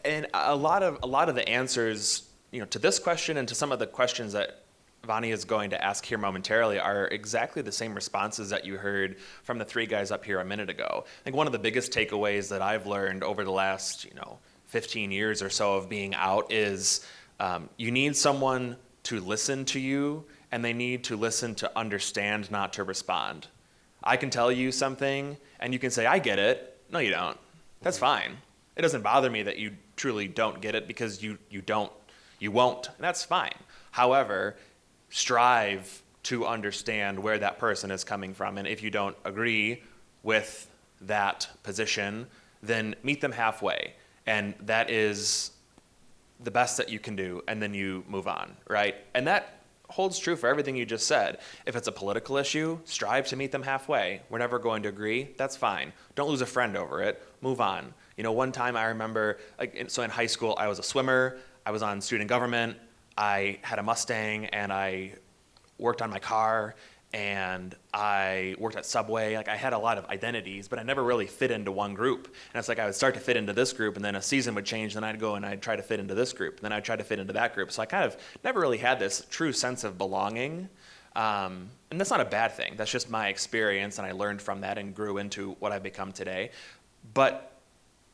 And a lot of the answers, to this question and to some of the questions that Vani is going to ask here momentarily are exactly the same responses that you heard from the three guys up here a minute ago. I think one of the biggest takeaways that I've learned over the last, 15 years or so of being out is you need someone to listen to you, and they need to listen to understand, not to respond. I can tell you something, and you can say, I get it. No, you don't. That's fine. It doesn't bother me that you truly don't get it because you won't, and that's fine. However, strive to understand where that person is coming from, and if you don't agree with that position, then meet them halfway, and that is the best that you can do, and then you move on, right? And that holds true for everything you just said. If it's a political issue, strive to meet them halfway. We're never going to agree, that's fine. Don't lose a friend over it, move on. One time I remember, so in high school, I was a swimmer, I was on student government, I had a Mustang, and I worked on my car, and I worked at Subway. Like I had a lot of identities, but I never really fit into one group. And it's like I would start to fit into this group, and then a season would change, then I'd go and I'd try to fit into this group, and then I'd try to fit into that group. So I kind of never really had this true sense of belonging. And that's not a bad thing. That's just my experience, and I learned from that and grew into what I've become today. But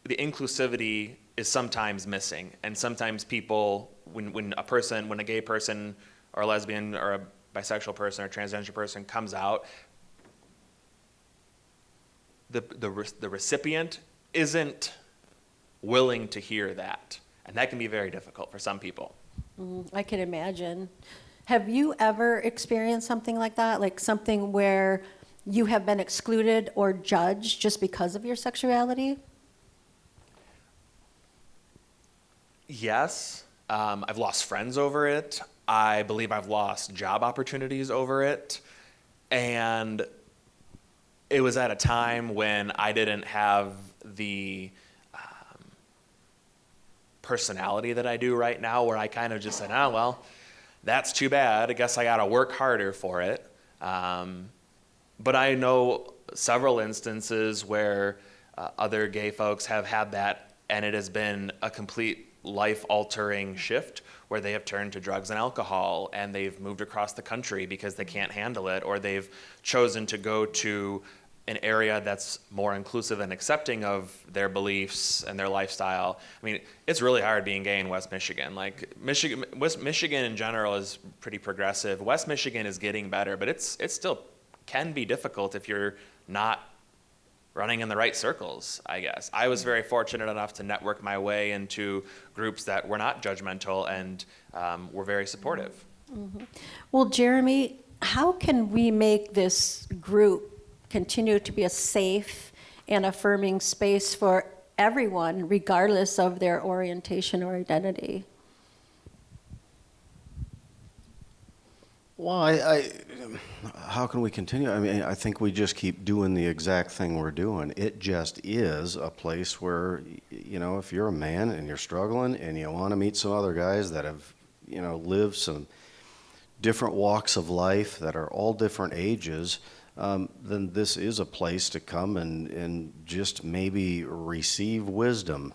the inclusivity is sometimes missing, and sometimes people, when a gay person or a lesbian or a bisexual person or a transgender person comes out, the recipient isn't willing to hear that, and that can be very difficult for some people. I can imagine. Have you ever experienced something like that? Like something where you have been excluded or judged just because of your sexuality? Yes, I've lost friends over it. I believe I've lost job opportunities over it. And it was at a time when I didn't have the personality that I do right now, where I kind of just said, oh, well, that's too bad. I guess I got to work harder for it. But I know several instances where other gay folks have had that, and it has been a complete life-altering shift where they have turned to drugs and alcohol, and they've moved across the country because they can't handle it, or they've chosen to go to an area that's more inclusive and accepting of their beliefs and their lifestyle. I mean, it's really hard being gay in West Michigan. Like West Michigan in general is pretty progressive. West Michigan is getting better, but it still can be difficult if you're not running in the right circles, I guess. I was very fortunate enough to network my way into groups that were not judgmental and were very supportive. Mm-hmm. Well, Jeremy, how can we make this group continue to be a safe and affirming space for everyone, regardless of their orientation or identity? Well, how can we continue? I mean, I think we just keep doing the exact thing we're doing. It just is a place where, if you're a man and you're struggling and you want to meet some other guys that have, lived some different walks of life that are all different ages, then this is a place to come and just maybe receive wisdom.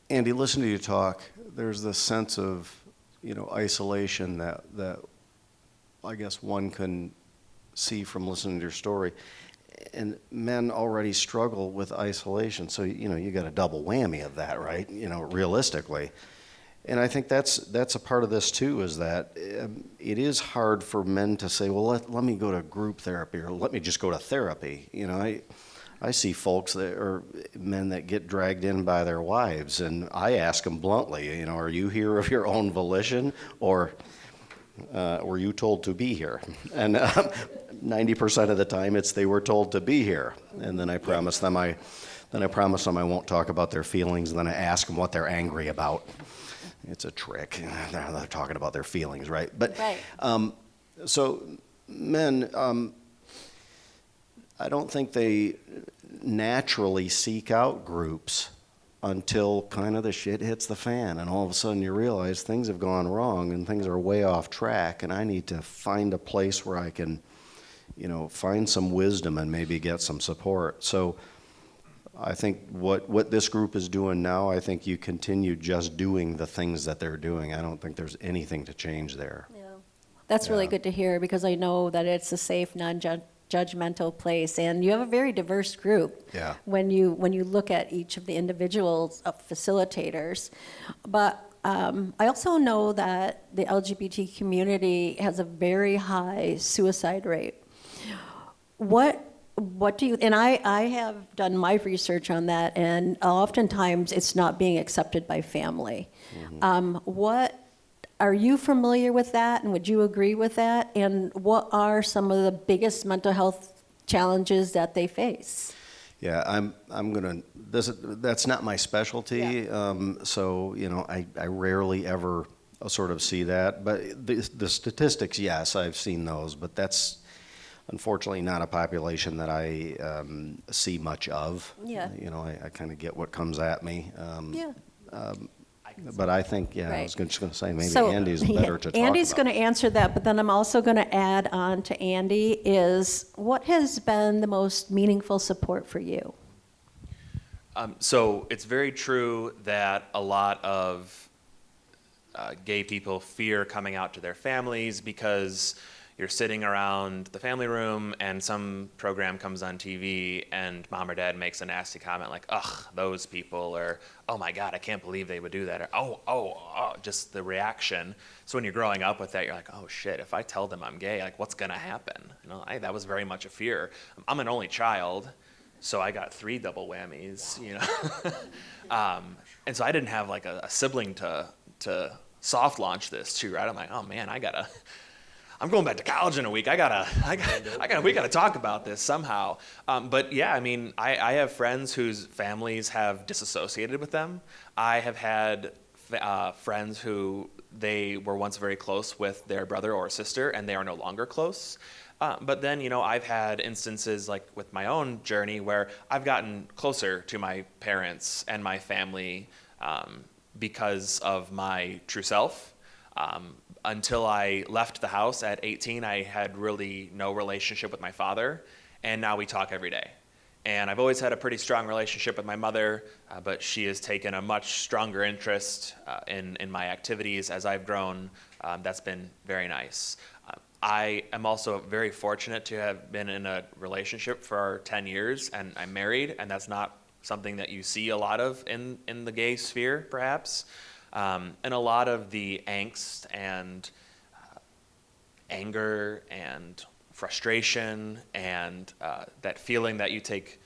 Andy, listen to you talk. There's this sense of, isolation that I guess one can see from listening to your story. And men already struggle with isolation, so you got a double whammy of that, right? Realistically. And I think that's a part of this too, is that it is hard for men to say, well, let me go to group therapy, or let me just go to therapy. I see folks that are men that get dragged in by their wives, and I ask them bluntly, are you here of your own volition, or were you told to be here? And 90% of the time, it's they were told to be here. And then I promise them I won't talk about their feelings, and then I ask them what they're angry about. It's a trick. They're talking about their feelings, right? But right. So men, I don't think they naturally seek out groups until kind of the shit hits the fan, and all of a sudden you realize things have gone wrong and things are way off track, and I need to find a place where I can, find some wisdom and maybe get some support. So I think what this group is doing now, I think you continue just doing the things that they're doing. I don't think there's anything to change there. Yeah. That's really Yeah. good to hear, because I know that it's a safe, non-judgmental place, and you have a very diverse group. Yeah. When you look at each of the individuals facilitators, but I also know that the LGBT community has a very high suicide rate. What do you, and I have done my research on that, and oftentimes it's not being accepted by family. Mm-hmm. Are you familiar with that, and would you agree with that? And what are some of the biggest mental health challenges that they face? Yeah, that's not my specialty, Yeah. so, I rarely ever sort of see that. But the statistics, yes, I've seen those, but that's unfortunately not a population that I see much of. Yeah. I kind of get what comes at me. Yeah. I But I think, yeah, I Right. was just going to say, maybe So, Andy's yeah, better to talk Andy's about. going to answer that, but then I'm also going to add on to Andy is, what has been the most meaningful support for you? So it's very true that a lot of gay people fear coming out to their families because you're sitting around the family room and some program comes on TV and mom or dad makes a nasty comment like, ugh, those people, or, oh my God, I can't believe they would do that, or, oh, just the reaction. So when you're growing up with that, you're like, oh shit, if I tell them I'm gay, like what's gonna happen? That was very much a fear. I'm an only child, so I got 3 double whammies, and so I didn't have like a sibling to soft launch this to, right? I'm like, oh man, I'm going back to college in a week. We gotta talk about this somehow. But yeah, I mean, I have friends whose families have disassociated with them. I have had friends who they were once very close with their brother or sister, and they are no longer close. But then, I've had instances like with my own journey where I've gotten closer to my parents and my family because of my true self. Until I left the house at 18, I had really no relationship with my father, and now we talk every day. And I've always had a pretty strong relationship with my mother, but she has taken a much stronger interest in my activities as I've grown. That's been very nice. I am also very fortunate to have been in a relationship for 10 years, and I'm married, and that's not something that you see a lot of in the gay sphere, perhaps. And a lot of the angst and anger and frustration and that feeling that you take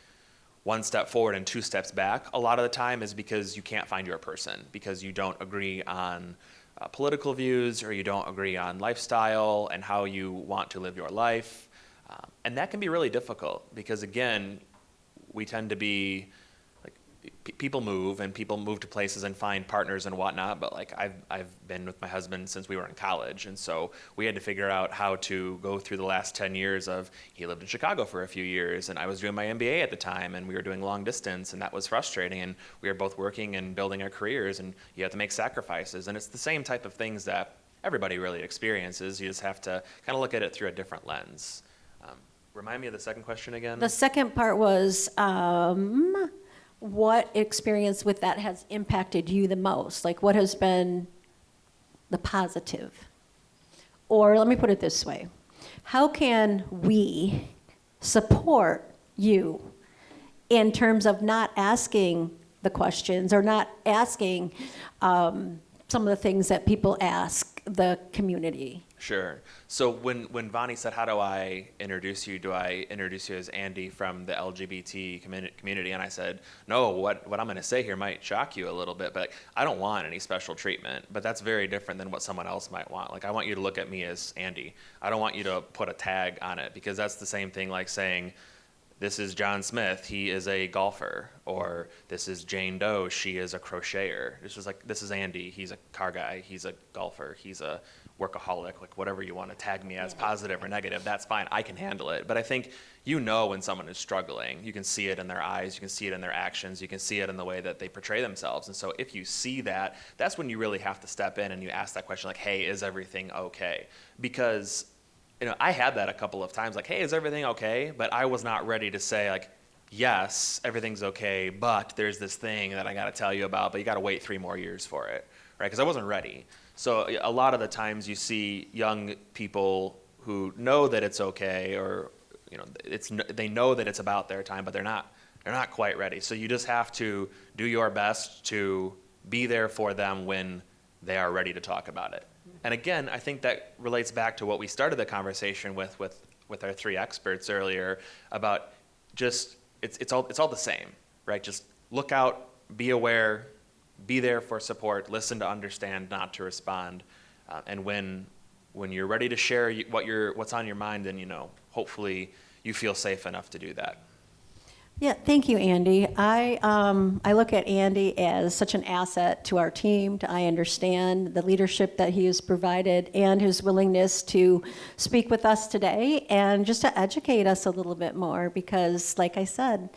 1 step forward and 2 steps back, a lot of the time is because you can't find your person, because you don't agree on political views, or you don't agree on lifestyle and how you want to live your life. And that can be really difficult because, again, we tend to be people move to places and find partners and whatnot, but like I've been with my husband since we were in college, and so we had to figure out how to go through the last 10 years of, he lived in Chicago for a few years and I was doing my MBA at the time, and we were doing long distance, and that was frustrating, and we were both working and building our careers, and you have to make sacrifices, and it's the same type of things that everybody really experiences. You just have to kind of look at it through a different lens. Remind me of the second question again. The second part was, what experience with that has impacted you the most? Like, what has been the positive? Or let me put it this way. How can we support you in terms of not asking the questions or not asking some of the things that people ask the community? Sure. So when Vonnie said, how do I introduce you? Do I introduce you as Andy from the LGBT community? And I said, no, what I'm going to say here might shock you a little bit, but I don't want any special treatment. But that's very different than what someone else might want. Like, I want you to look at me as Andy. I don't want you to put a tag on it, because that's the same thing like saying, this is John Smith, he is a golfer, or this is Jane Doe, she is a crocheter. It's just like, this is Andy, he's a car guy, he's a golfer, he's a workaholic, like whatever you want to tag me as, positive or negative, that's fine, I can handle it. But I think when someone is struggling, you can see it in their eyes, you can see it in their actions, you can see it in the way that they portray themselves. And so if you see that, that's when you really have to step in and you ask that question like, hey, is everything okay? Because I had that a couple of times, like, hey, is everything okay? But I was not ready to say, like, yes, everything's okay, but there's this thing that I got to tell you about, but you got to wait 3 more years for it, right? Because I wasn't ready. So a lot of the times you see young people who know that it's okay, or they know that it's about their time, but they're not quite ready. So you just have to do your best to be there for them when they are ready to talk about it. And again, I think that relates back to what we started the conversation with our 3 experts earlier about just it's all the same, right? Just look out, be aware, be there for support, listen to understand, not to respond. And when you're ready to share what's on your mind, then hopefully you feel safe enough to do that. Yeah, thank you, Andy. I look at Andy as such an asset to our team. I understand the leadership that he has provided and his willingness to speak with us today and just to educate us a little bit more, because, like I said,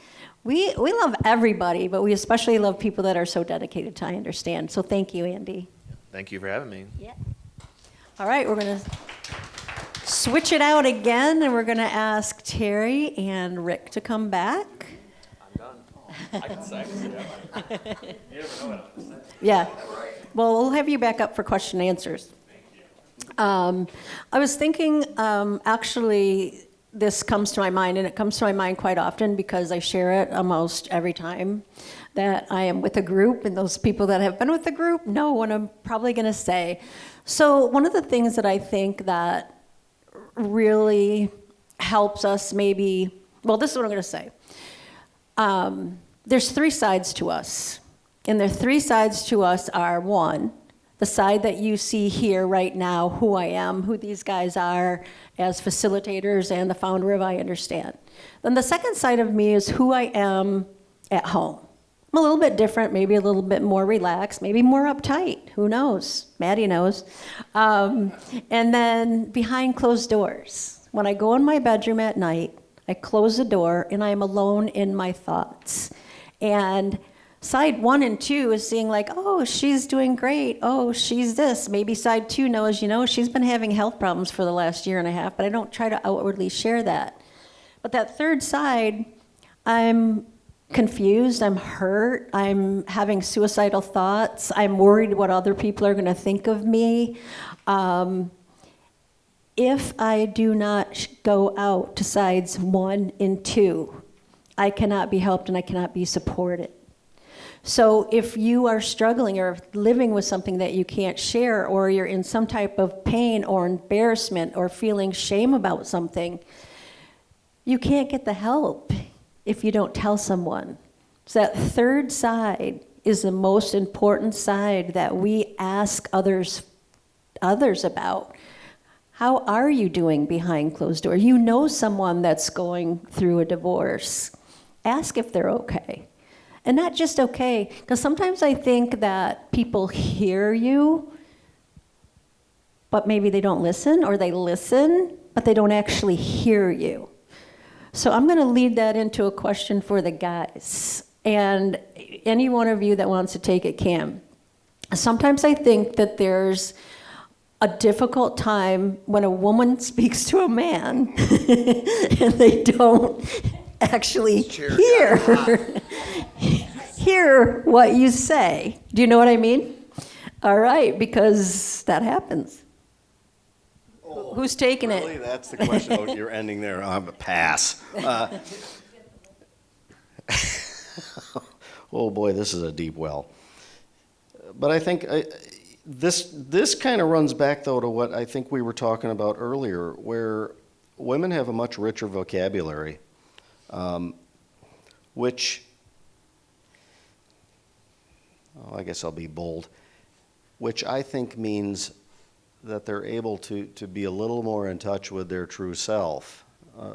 We love everybody, but we especially love people that are so dedicated to I Understand. So thank you, Andy. Thank you for having me. Yeah. All right, we're going to switch it out again, and we're going to ask Terry and Rick to come back. I'm done. I can say that. You never know what I'm going to say. Yeah. Well, we'll have you back up for question and answers. I was thinking, actually, this comes to my mind, and it comes to my mind quite often because I share it almost every time that I am with a group, and those people that have been with the group know what I'm probably going to say. So one of the things that I think that really helps us maybe, well, this is what I'm going to say. There's three sides to us, and the three sides to us are, one, the side that you see here right now, who I am, who these guys are as facilitators and the founder of I Understand. Then the second side of me is who I am at home. I'm a little bit different, maybe a little bit more relaxed, maybe more uptight, who knows? Maddie knows. And then behind closed doors. When I go in my bedroom at night, I close the door and I am alone in my thoughts. And side 1 and 2 is seeing like, oh, she's doing great. Oh, she's this. Maybe side 2 knows, she's been having health problems for the last year and a half, but I don't try to outwardly share that. But that third side, I'm confused, I'm hurt, I'm having suicidal thoughts, I'm worried what other people are going to think of me. If I do not go out to sides 1 and 2, I cannot be helped and I cannot be supported. So if you are struggling or living with something that you can't share, or you're in some type of pain or embarrassment or feeling shame about something, you can't get the help if you don't tell someone. So that third side is the most important side that we ask others about. How are you doing behind closed doors? You know someone that's going through a divorce. Ask if they're okay. And not just okay, because sometimes I think that people hear you, but maybe they don't listen, or they listen, but they don't actually hear you. So I'm going to lead that into a question for the guys. And any one of you that wants to take it can. Sometimes I think that there's a difficult time when a woman speaks to a man and they don't actually hear what you say. Do you know what I mean? All right, because that happens. Who's taking Really? it? That's the question. Oh, you're ending there. Pass. Oh boy, this is a deep well. But I think this kind of runs back, though, to what I think we were talking about earlier, where women have a much richer vocabulary, which, I guess I'll be bold, which I think means that they're able to be a little more in touch with their true self.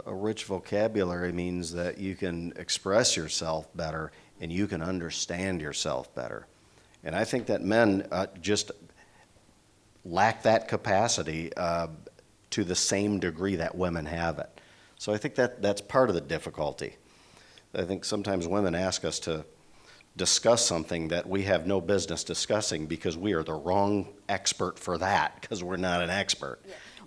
A rich vocabulary means that you can express yourself better and you can understand yourself better. And I think that men just lack that capacity to the same degree that women have it. So I think that's part of the difficulty. I think sometimes women ask us to discuss something that we have no business discussing because we are the wrong expert for that, because we're not an expert,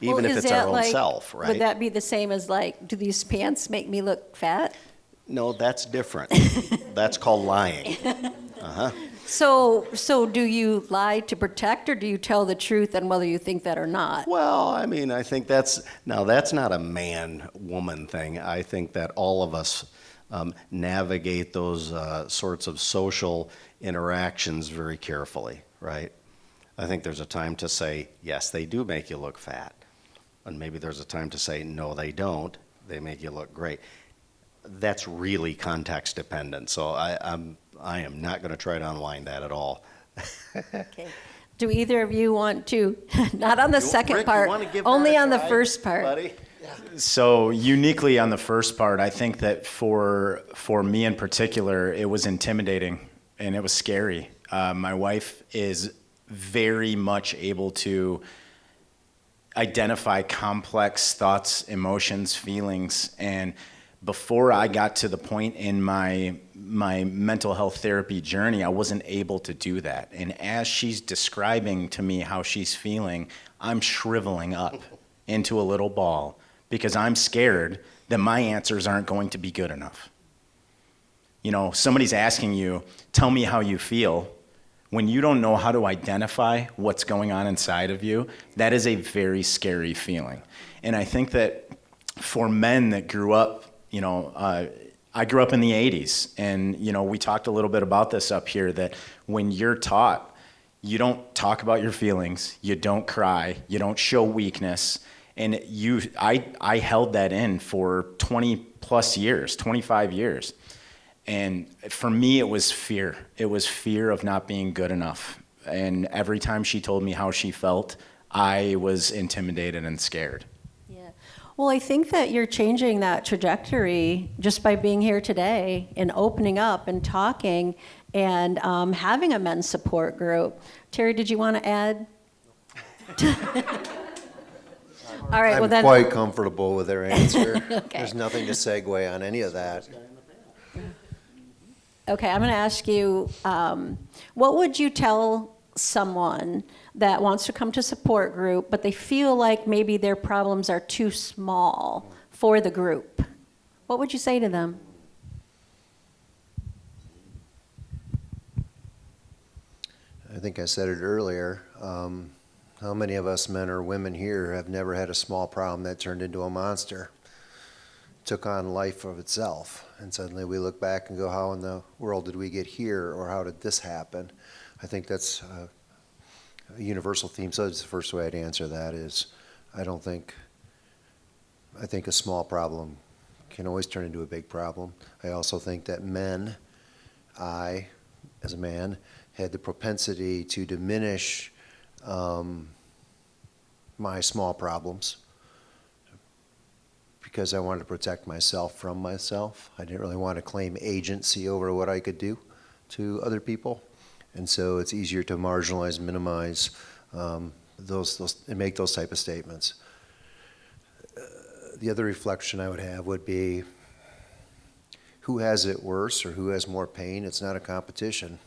even if it's our own self, right? Would that be the same as like, do these pants make me look fat? No, that's different. That's called lying. Uh-huh. So do you lie to protect, or do you tell the truth and whether you think that or not? Well, I mean, I think that's not a man-woman thing. I think that all of us navigate those sorts of social interactions very carefully, right? I think there's a time to say, yes, they do make you look fat. And maybe there's a time to say, no, they don't. They make you look great. That's really context dependent. So I am not going to try to unwind that at all. Okay. Do either of you want to, not on the second Rick, part, you want to give only that a on the try, first part? buddy? So uniquely on the first part, I think that for me in particular, it was intimidating and it was scary. My wife is very much able to identify complex thoughts, emotions, feelings, and Before I got to the point in my mental health therapy journey, I wasn't able to do that. And as she's describing to me how she's feeling, I'm shriveling up into a little ball because I'm scared that my answers aren't going to be good enough. You know, somebody's asking you, tell me how you feel. When you don't know how to identify what's going on inside of you, that is a very scary feeling. And I think that for men that grew up, you know, I grew up in the 80s, and, you know, we talked a little bit about this up here, that when you're taught, you don't talk about your feelings, you don't cry, you don't show weakness, and I held that in for 20 plus years, 25 years. And for me, it was fear. It was fear of not being good enough. And every time she told me how she felt, I was intimidated and scared. Yeah. Well, I think that you're changing that trajectory just by being here today and opening up and talking and having a men's support group. Terry, did you want to add? All right, well then. I'm quite comfortable with their answer. Okay. There's nothing to segue on any of that. Okay, I'm going to ask you, what would you tell someone that wants to come to support group, but they feel like maybe their problems are too small for the group? What would you say to them? I think I said it earlier. How many of us men or women here have never had a small problem that turned into a monster? Took on life of itself, and suddenly we look back and go, how in the world did we get here, or how did this happen? I think that's a universal theme. So that's the first way I'd answer that is, I think a small problem can always turn into a big problem. I also think that I, as a man, had the propensity to diminish my small problems, because I wanted to protect myself from myself. I didn't really want to claim agency over what I could do to other people. And so it's easier to marginalize, minimize those and make those type of statements. The other reflection I would have would be, who has it worse or who has more pain? It's not a competition.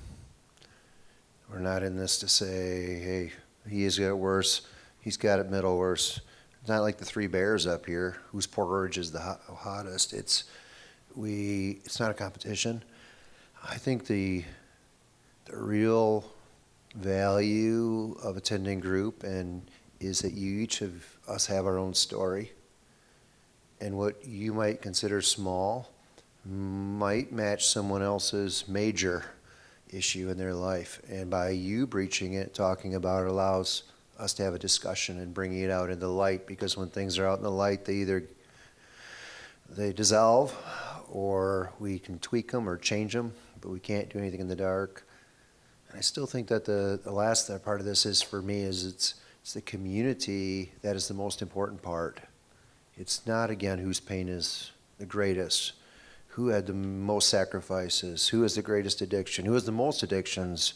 We're not in this to say, hey, he has got it worse, he's got it middle worse. It's not like the three bears up here, whose porridge is the hottest. It's not a competition. I think the real value of attending group is that each of us have our own story. And what you might consider small might match someone else's major issue in their life. And by you breaching it, talking about it, allows us to have a discussion and bringing it out into the light, because when things are out in the light, they dissolve, or we can tweak them or change them, but we can't do anything in the dark. And I still think that the last part of this is, for me, is it's the community that is the most important part. It's not, again, whose pain is the greatest, who had the most sacrifices, who has the greatest addiction, who has the most addictions.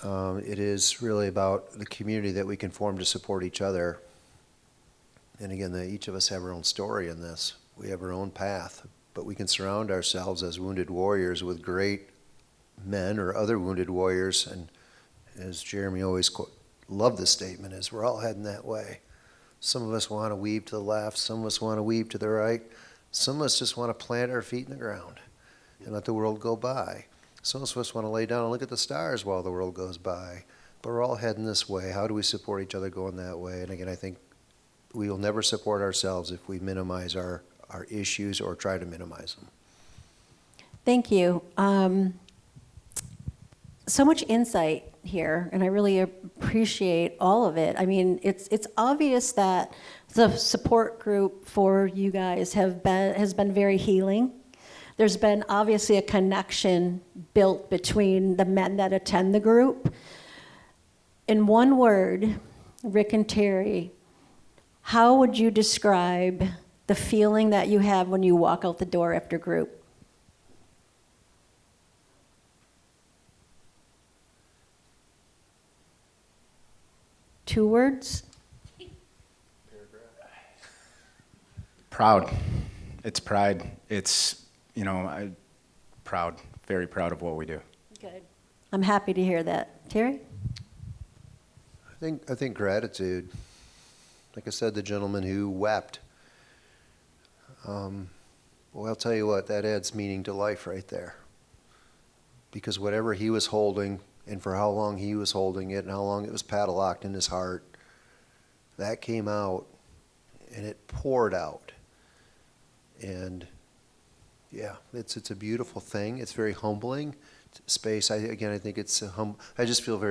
It is really about the community that we can form to support each other. And again, each of us have our own story in this. We have our own path, but we can surround ourselves as wounded warriors with great men or other wounded warriors. And as Jeremy always loved this statement, is we're all heading that way. Some of us want to weave to the left, some of us want to weave to the right, some of us just want to plant our feet in the ground and let the world go by. Some of us want to lay down and look at the stars while the world goes by. But we're all heading this way. How do we support each other going that way? And again, I think we will never support ourselves if we minimize our issues or try to minimize them. Thank you. So much insight here, and I really appreciate all of it. I mean, it's obvious that the support group for you guys has been very healing. There's been obviously a connection built between the men that attend the group. In one word, Rick and Terry, how would you describe the feeling that you have when you walk out the door after group? Two words? Proud. It's pride. It's, proud, very proud of what we do. Good. I'm happy to hear that. Terry? I think gratitude. Like I said, the gentleman who wept. Well, I'll tell you what, that adds meaning to life right there. Because whatever he was holding, and for how long he was holding it, and how long it was padlocked in his heart, that came out, and it poured out. And yeah, it's a beautiful thing. It's very humbling space. I think it's I just feel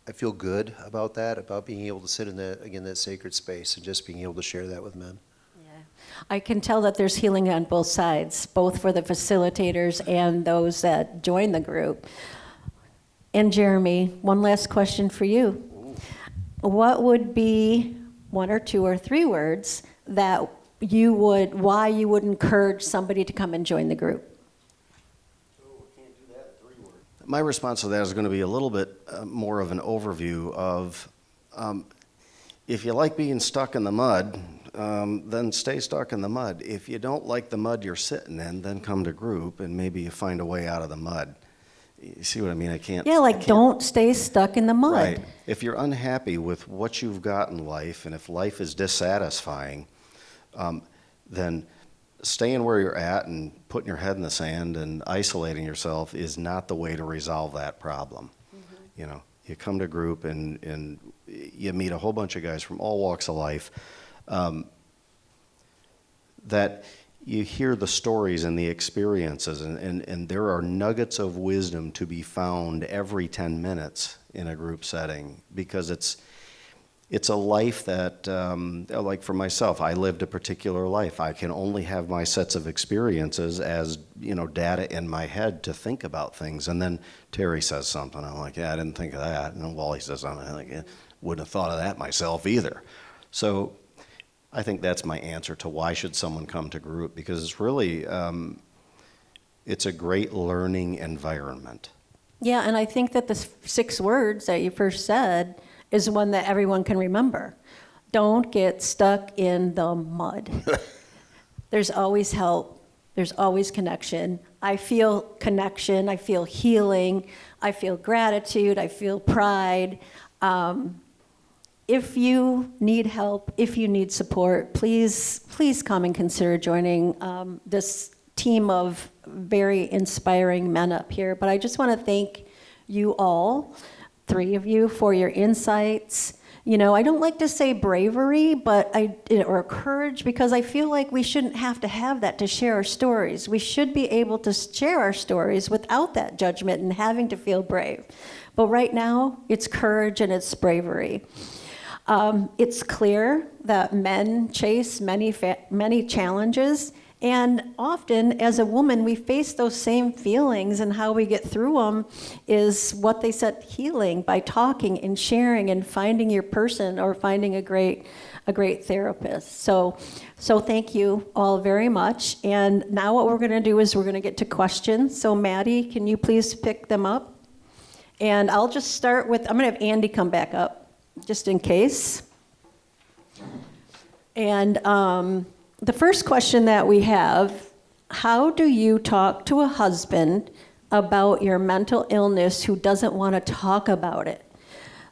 I feel good about that, about being able to sit in that sacred space and just being able to share that with men. I can tell that there's healing on both sides, both for the facilitators and those that join the group. And Jeremy, one last question for you. What would be 1 or 2 or 3 words that why you would encourage somebody to come and join the group? My response to that is going to be a little bit more of an overview of if you like being stuck in the mud, then stay stuck in the mud. If you don't like the mud you're sitting in, then come to group and maybe you find a way out of the mud. You see what I mean? Don't stay stuck in the mud. Right. If you're unhappy with what you've got in life, and if life is dissatisfying, then staying where you're at and putting your head in the sand and isolating yourself is not the way to resolve that problem. Mm-hmm. You come to group and you meet a whole bunch of guys from all walks of life that you hear the stories and the experiences, and there are nuggets of wisdom to be found every 10 minutes in a group setting, because it's a life that, like for myself, I lived a particular life. I can only have my sets of experiences as, data in my head to think about things. And then Terry says something, I'm like, yeah, I didn't think of that. And Wally says something, I'm like, yeah, wouldn't have thought of that myself either. So I think that's my answer to why should someone come to group, because it's really, it's a great learning environment. Yeah, and I think that the 6 words that you first said is one that everyone can remember. Don't get stuck in the mud. There's always help. There's always connection. I feel connection. I feel healing. I feel gratitude. I feel pride. If you need help, if you need support, please come and consider joining this team of very inspiring men up here. But I just want to thank you all, 3 of you, for your insights. I don't like to say bravery, or courage, because I feel like we shouldn't have to have that to share our stories. We should be able to share our stories without that judgment and having to feel brave. But right now, it's courage and it's bravery. It's clear that men chase many challenges, and often as a woman we face those same feelings, and how we get through them is what they said, healing, by talking and sharing and finding your person, or finding a great therapist. So thank you all very much. And now what we're going to do is we're going to get to questions. So Maddie, can you please pick them up? And I'll just start with, I'm going to have Andy come back up, just in case. And the first question that we have, how do you talk to a husband about your mental illness who doesn't want to talk about it?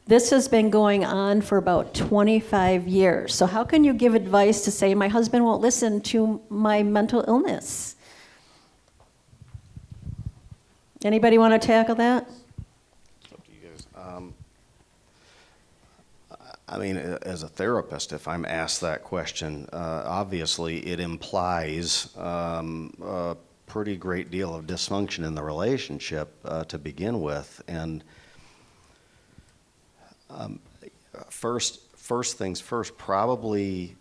This has been going on for about 25 years. So how can you give advice to say, my husband won't listen to my mental illness? Anybody want to tackle that? I mean, as a therapist, if I'm asked that question, obviously it implies a pretty great deal of dysfunction in the relationship to begin with. And first things first, probably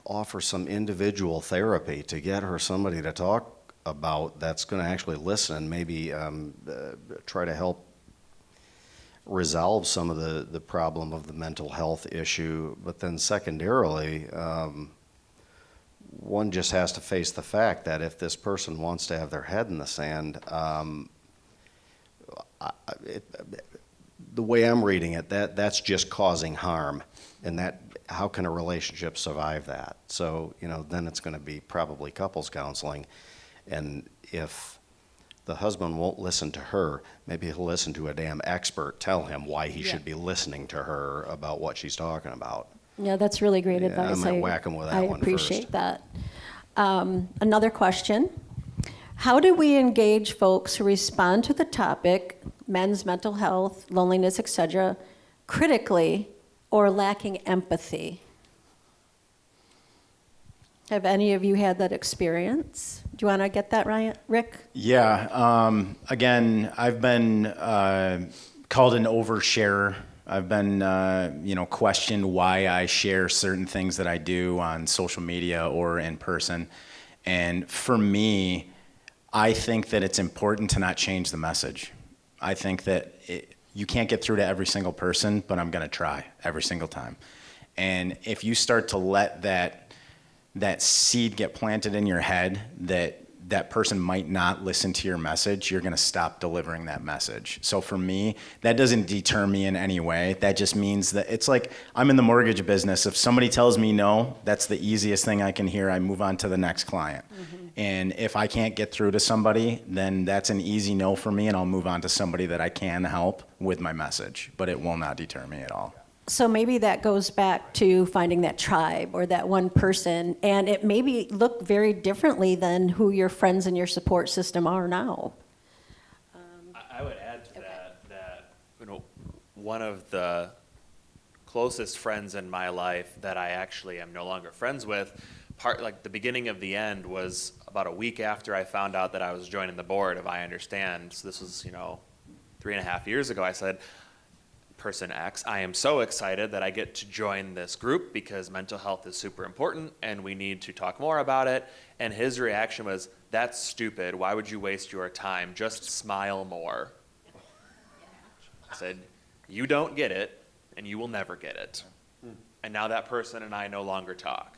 offer some individual therapy to get her somebody to talk about that's going to actually listen, maybe try to help resolve some of the problem of the mental health issue. But then secondarily, one just has to face the fact that if this person wants to have their head in the sand, the way I'm reading it, that's just causing harm. And that how can a relationship survive that? So, then it's going to be probably couples counseling. And if the husband won't listen to her, maybe he'll listen to a damn expert tell him why he should be listening to her about what she's talking about. Yeah, that's really great Yeah, advice. I might whack 'em with that I one appreciate first. that. Another question. How do we engage folks who respond to the topic, men's mental health, loneliness, etc., critically or lacking empathy? Have any of you had that experience? Do you want to get that, Rick? Yeah. Again, I've been called an oversharer. I've been, questioned why I share certain things that I do on social media or in person. And for me, I think that it's important to not change the message. I think that you can't get through to every single person, but I'm going to try every single time. And if you start to let that seed get planted in your head that person might not listen to your message, you're going to stop delivering that message. So for me, that doesn't deter me in any way. That just means that it's like I'm in the mortgage business. If somebody tells me no, that's the easiest thing I can hear. I move on to the next client. Mm-hmm. And if I can't get through to somebody, then that's an easy no for me, and I'll move on to somebody that I can help with my message. But it will not deter me at all. So maybe that goes back to finding that tribe or that one person, and it maybe look very differently than who your friends and your support system are now. I would add to that one of the closest friends in my life that I actually am no longer friends with, the beginning of the end was about a week after I found out that I was joining the board of I Understand. So this was 3.5 years ago. I said, person X, I am so excited that I get to join this group because mental health is super important and we need to talk more about it. And his reaction was, that's stupid. Why would you waste your time? Just smile more. I said, you don't get it and you will never get it. And now that person and I no longer talk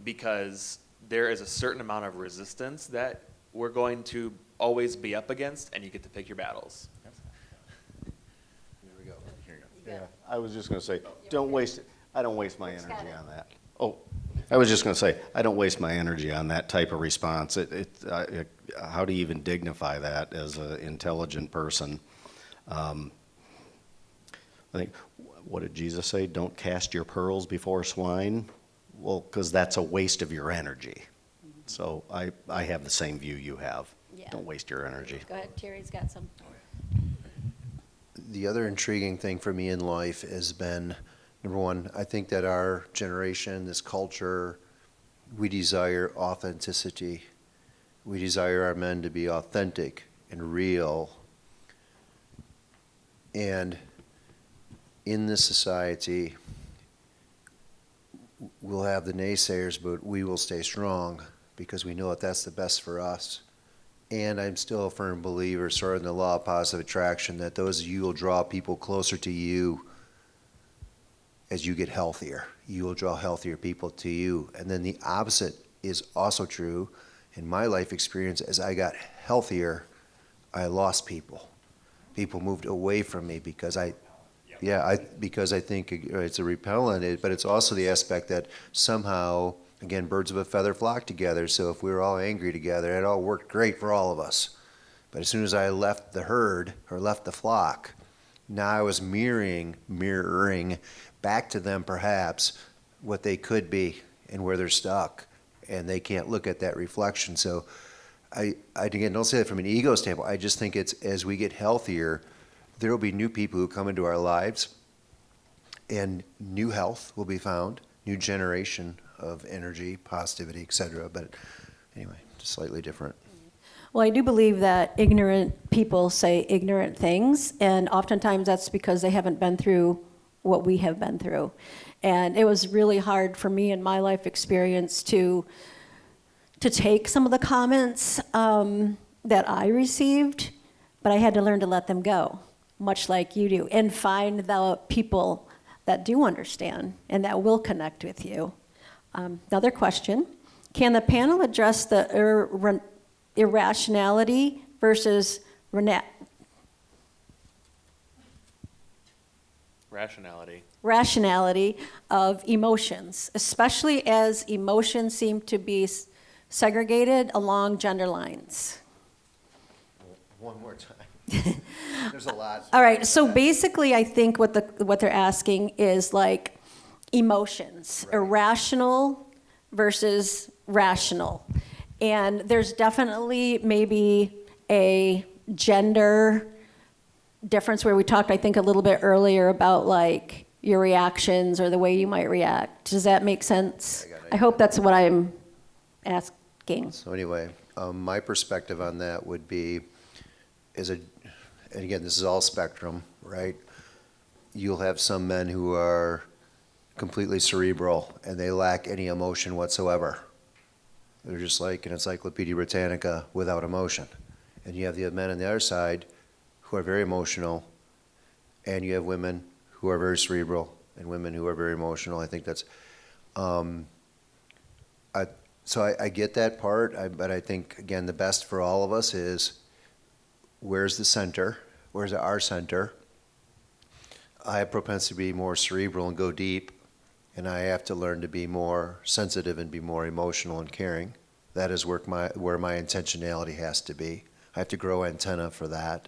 because there is a certain amount of resistance that we're going to always be up against, and you get to pick your battles. Yeah, I was just going to say, I don't waste my energy on that. Oh, I was just going to say, I don't waste my energy on that type of response. How do you even dignify that as an intelligent person? I think, what did Jesus say? Don't cast your pearls before swine. Well, because that's a waste of your energy. So I have the same view you have. Yeah. Don't waste your energy. Go ahead, Terry's got some. The other intriguing thing for me in life has been, number one, I think that our generation, this culture, we desire authenticity. We desire our men to be authentic and real. And in this society, we'll have the naysayers, but we will stay strong because we know that that's the best for us. And I'm still a firm believer, sort of in the law of positive attraction, that those of you will draw people closer to you as you get healthier. You will draw healthier people to you. And then the opposite is also true. In my life experience, as I got healthier, I lost people. People moved away from me because I think it's a repellent, but it's also the aspect that somehow, again, birds of a feather flock together. So if we were all angry together, it all worked great for all of us. But as soon as I left the herd or left the flock, now I was mirroring back to them perhaps what they could be and where they're stuck. And they can't look at that reflection. So I again, don't say that from an ego standpoint. I just think it's as we get healthier, there will be new people who come into our lives and new health will be found, new generation of energy, positivity, etc. But anyway, just slightly different. Well, I do believe that ignorant people say ignorant things, and oftentimes that's because they haven't been through what we have been through. And it was really hard for me in my life experience to take some of the comments that I received, but I had to learn to let them go, much like you do, and find the people that do understand and that will connect with you. Another question, can the panel address the irrationality versus Rationality. Of emotions, especially as emotions seem to be segregated along gender lines. One more time. There's a lot. All right, so basically, I think what they're asking is like emotions, Right. irrational versus rational. And there's definitely maybe a gender difference where we talked, I think, a little bit earlier about like your reactions or the way you might react. Does that make sense? I got it. I hope that's what I'm asking. So anyway, my perspective on that would be, and again, this is all spectrum, right? You'll have some men who are completely cerebral and they lack any emotion whatsoever. They're just like an Encyclopedia Britannica without emotion. And you have the men on the other side who are very emotional, and you have women who are very cerebral and women who are very emotional. I think that's, I get that part, but I think, again, the best for all of us is where's the center? Where's our center? I have propensity to be more cerebral and go deep, and I have to learn to be more sensitive and be more emotional and caring. That is where my intentionality has to be. I have to grow antenna for that.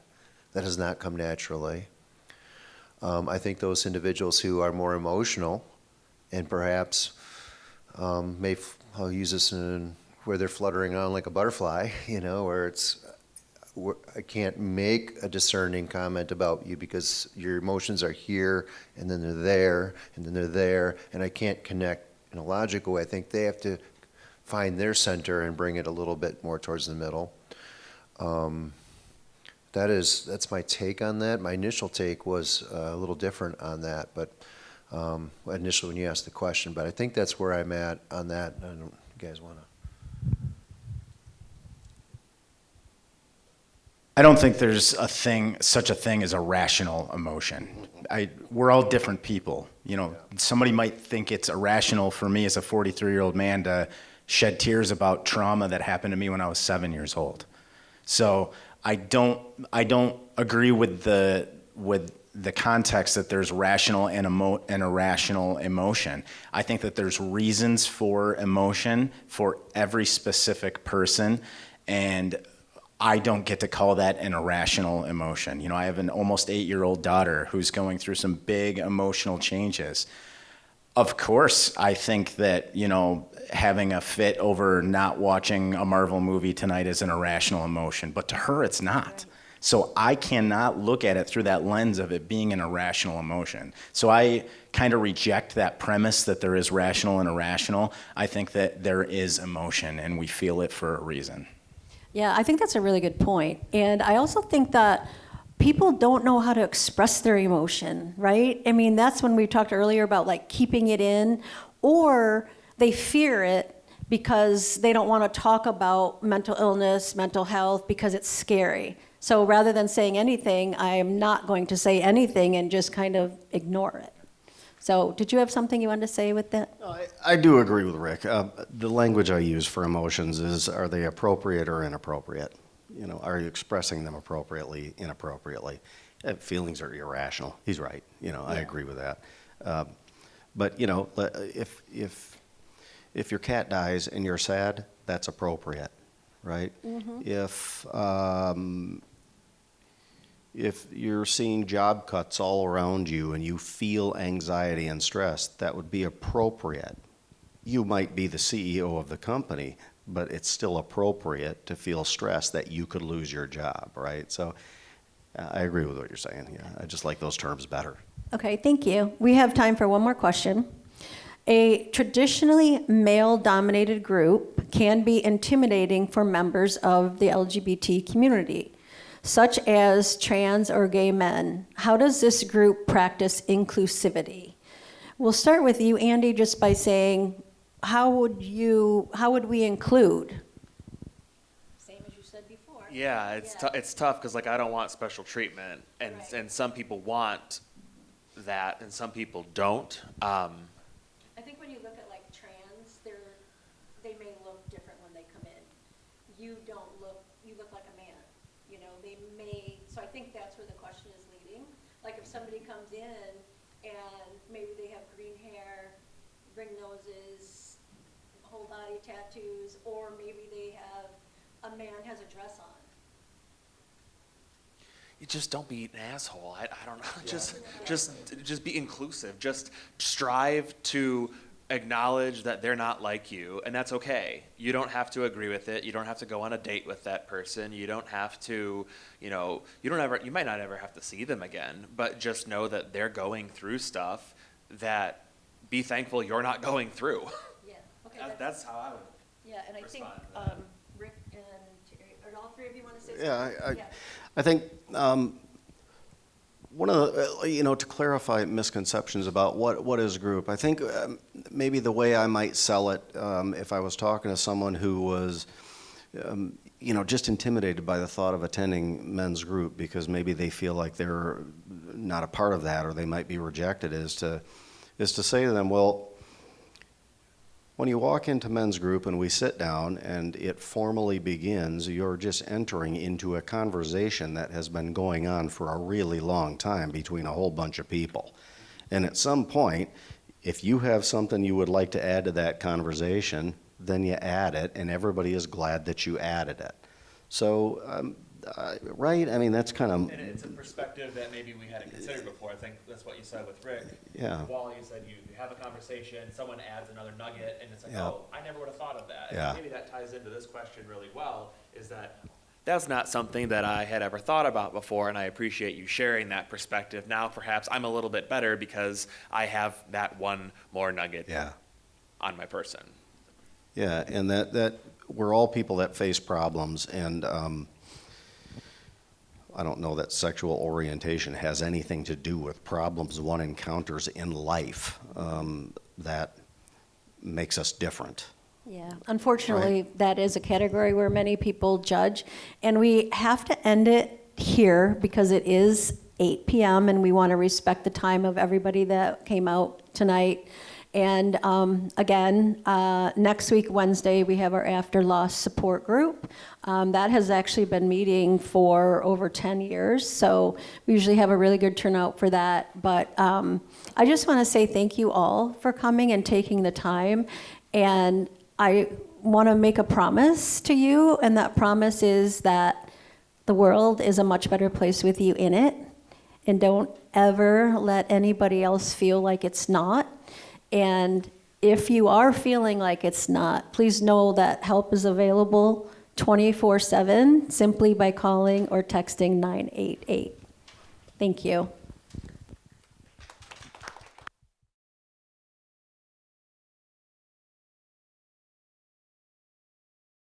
That does not come naturally. I think those individuals who are more emotional and perhaps I'll use this in where they're fluttering on like a butterfly, where I can't make a discerning comment about you because your emotions are here and then they're there and then they're there, and I can't connect in a logical way. I think they have to find their center and bring it a little bit more towards the middle. That's my take on that. My initial take was a little different on that, but initially when you asked the question, but I think that's where I'm at on that. I don't, you guys want to? I don't think there's such a thing as a rational emotion. We're all different people. Somebody might think it's irrational for me as a 43-year-old man to shed tears about trauma that happened to me when I was 7 years old. So I don't agree with the context that there's rational and irrational emotion. I think that there's reasons for emotion for every specific person, and I don't get to call that an irrational emotion. I have an almost 8-year-old daughter who's going through some big emotional changes. Of course, I think that, having a fit over not watching a Marvel movie tonight is an irrational emotion, but to her it's not. So I cannot look at it through that lens of it being an irrational emotion. So I kind of reject that premise that there is rational and irrational. I think that there is emotion and we feel it for a reason. Yeah, I think that's a really good point. And I also think that people don't know how to express their emotion, right? I mean, that's when we talked earlier about like keeping it in, or they fear it because they don't want to talk about mental illness, mental health, because it's scary. So rather than saying anything, I am not going to say anything and just kind of ignore it. So did you have something you wanted to say with that? No, I do agree with Rick. The language I use for emotions is, are they appropriate or inappropriate? Are you expressing them appropriately, inappropriately? Feelings are irrational. He's right. I agree with that. But if your cat dies and you're sad, that's appropriate, right? Mm-hmm. If you're seeing job cuts all around you and you feel anxiety and stress, that would be appropriate. You might be the CEO of the company, but it's still appropriate to feel stressed that you could lose your job, right? So I agree with what you're saying. Yeah, I just like those terms better. Okay, thank you. We have time for one more question. A traditionally male-dominated group can be intimidating for members of the LGBT community, such as trans or gay men. How does this group practice inclusivity? We'll start with you, Andy, just by saying, how would we include? Same as you said before. Yeah, it's tough because I don't want special treatment, and Right. and some people want that, and some people don't. I think when you look at trans, they may look different when they come in. You look like a man. They may, so I think that's where the question is leading. Like if somebody comes in and maybe they have green hair, ring noses, whole body tattoos, or maybe they have, a man has a dress on. You just don't be an asshole. I don't know. Just be inclusive. Just strive to acknowledge that they're not like you, and that's okay. You don't have to agree with it. You don't have to go on a date with that person. You don't have to, you might not ever have to see them again, but just know that they're going through stuff that be thankful you're not going through. Yeah, okay. That's how I would. Yeah, and I think, respond to that. Rick and Terry, are all three of you want to say Yeah, something? I think one of the, to clarify misconceptions about what is group, I think maybe the way I might sell it, if I was talking to someone who was, just intimidated by the thought of attending men's group because maybe they feel like they're not a part of that or they might be rejected, is to say to them, well, when you walk into men's group and we sit down and it formally begins, you're just entering into a conversation that has been going on for a really long time between a whole bunch of people. And at some point, if you have something you would like to add to that conversation, then you add it, and everybody is glad that you added it. So, right? I mean, that's kind of... And it's a perspective that maybe we hadn't considered before. I think that's what you said with Rick. Yeah. Wally, you said you have a conversation, someone adds another nugget, and it's like, Yeah. oh, I never would have thought of that. Yeah. And maybe that ties into this question really well, is that that's not something that I had ever thought about before, and I appreciate you sharing that perspective. Now perhaps I'm a little bit better because I have that one more nugget Yeah. on my person. Yeah, and that we're all people that face problems, and I don't know that sexual orientation has anything to do with problems one encounters in life that makes us different. Yeah, unfortunately, that is a category where many people judge, and we have to end it here because it is 8 p.m. and we want to respect the time of everybody that came out tonight. And again, next week, Wednesday, we have our after loss support group. That has actually been meeting for over 10 years, so we usually have a really good turnout for that. But I just want to say thank you all for coming and taking the time. And I want to make a promise to you, and that promise is that the world is a much better place with you in it. And don't ever let anybody else feel like it's not. And if you are feeling like it's not, please know that help is available 24/7 simply by calling or texting 988. Thank you.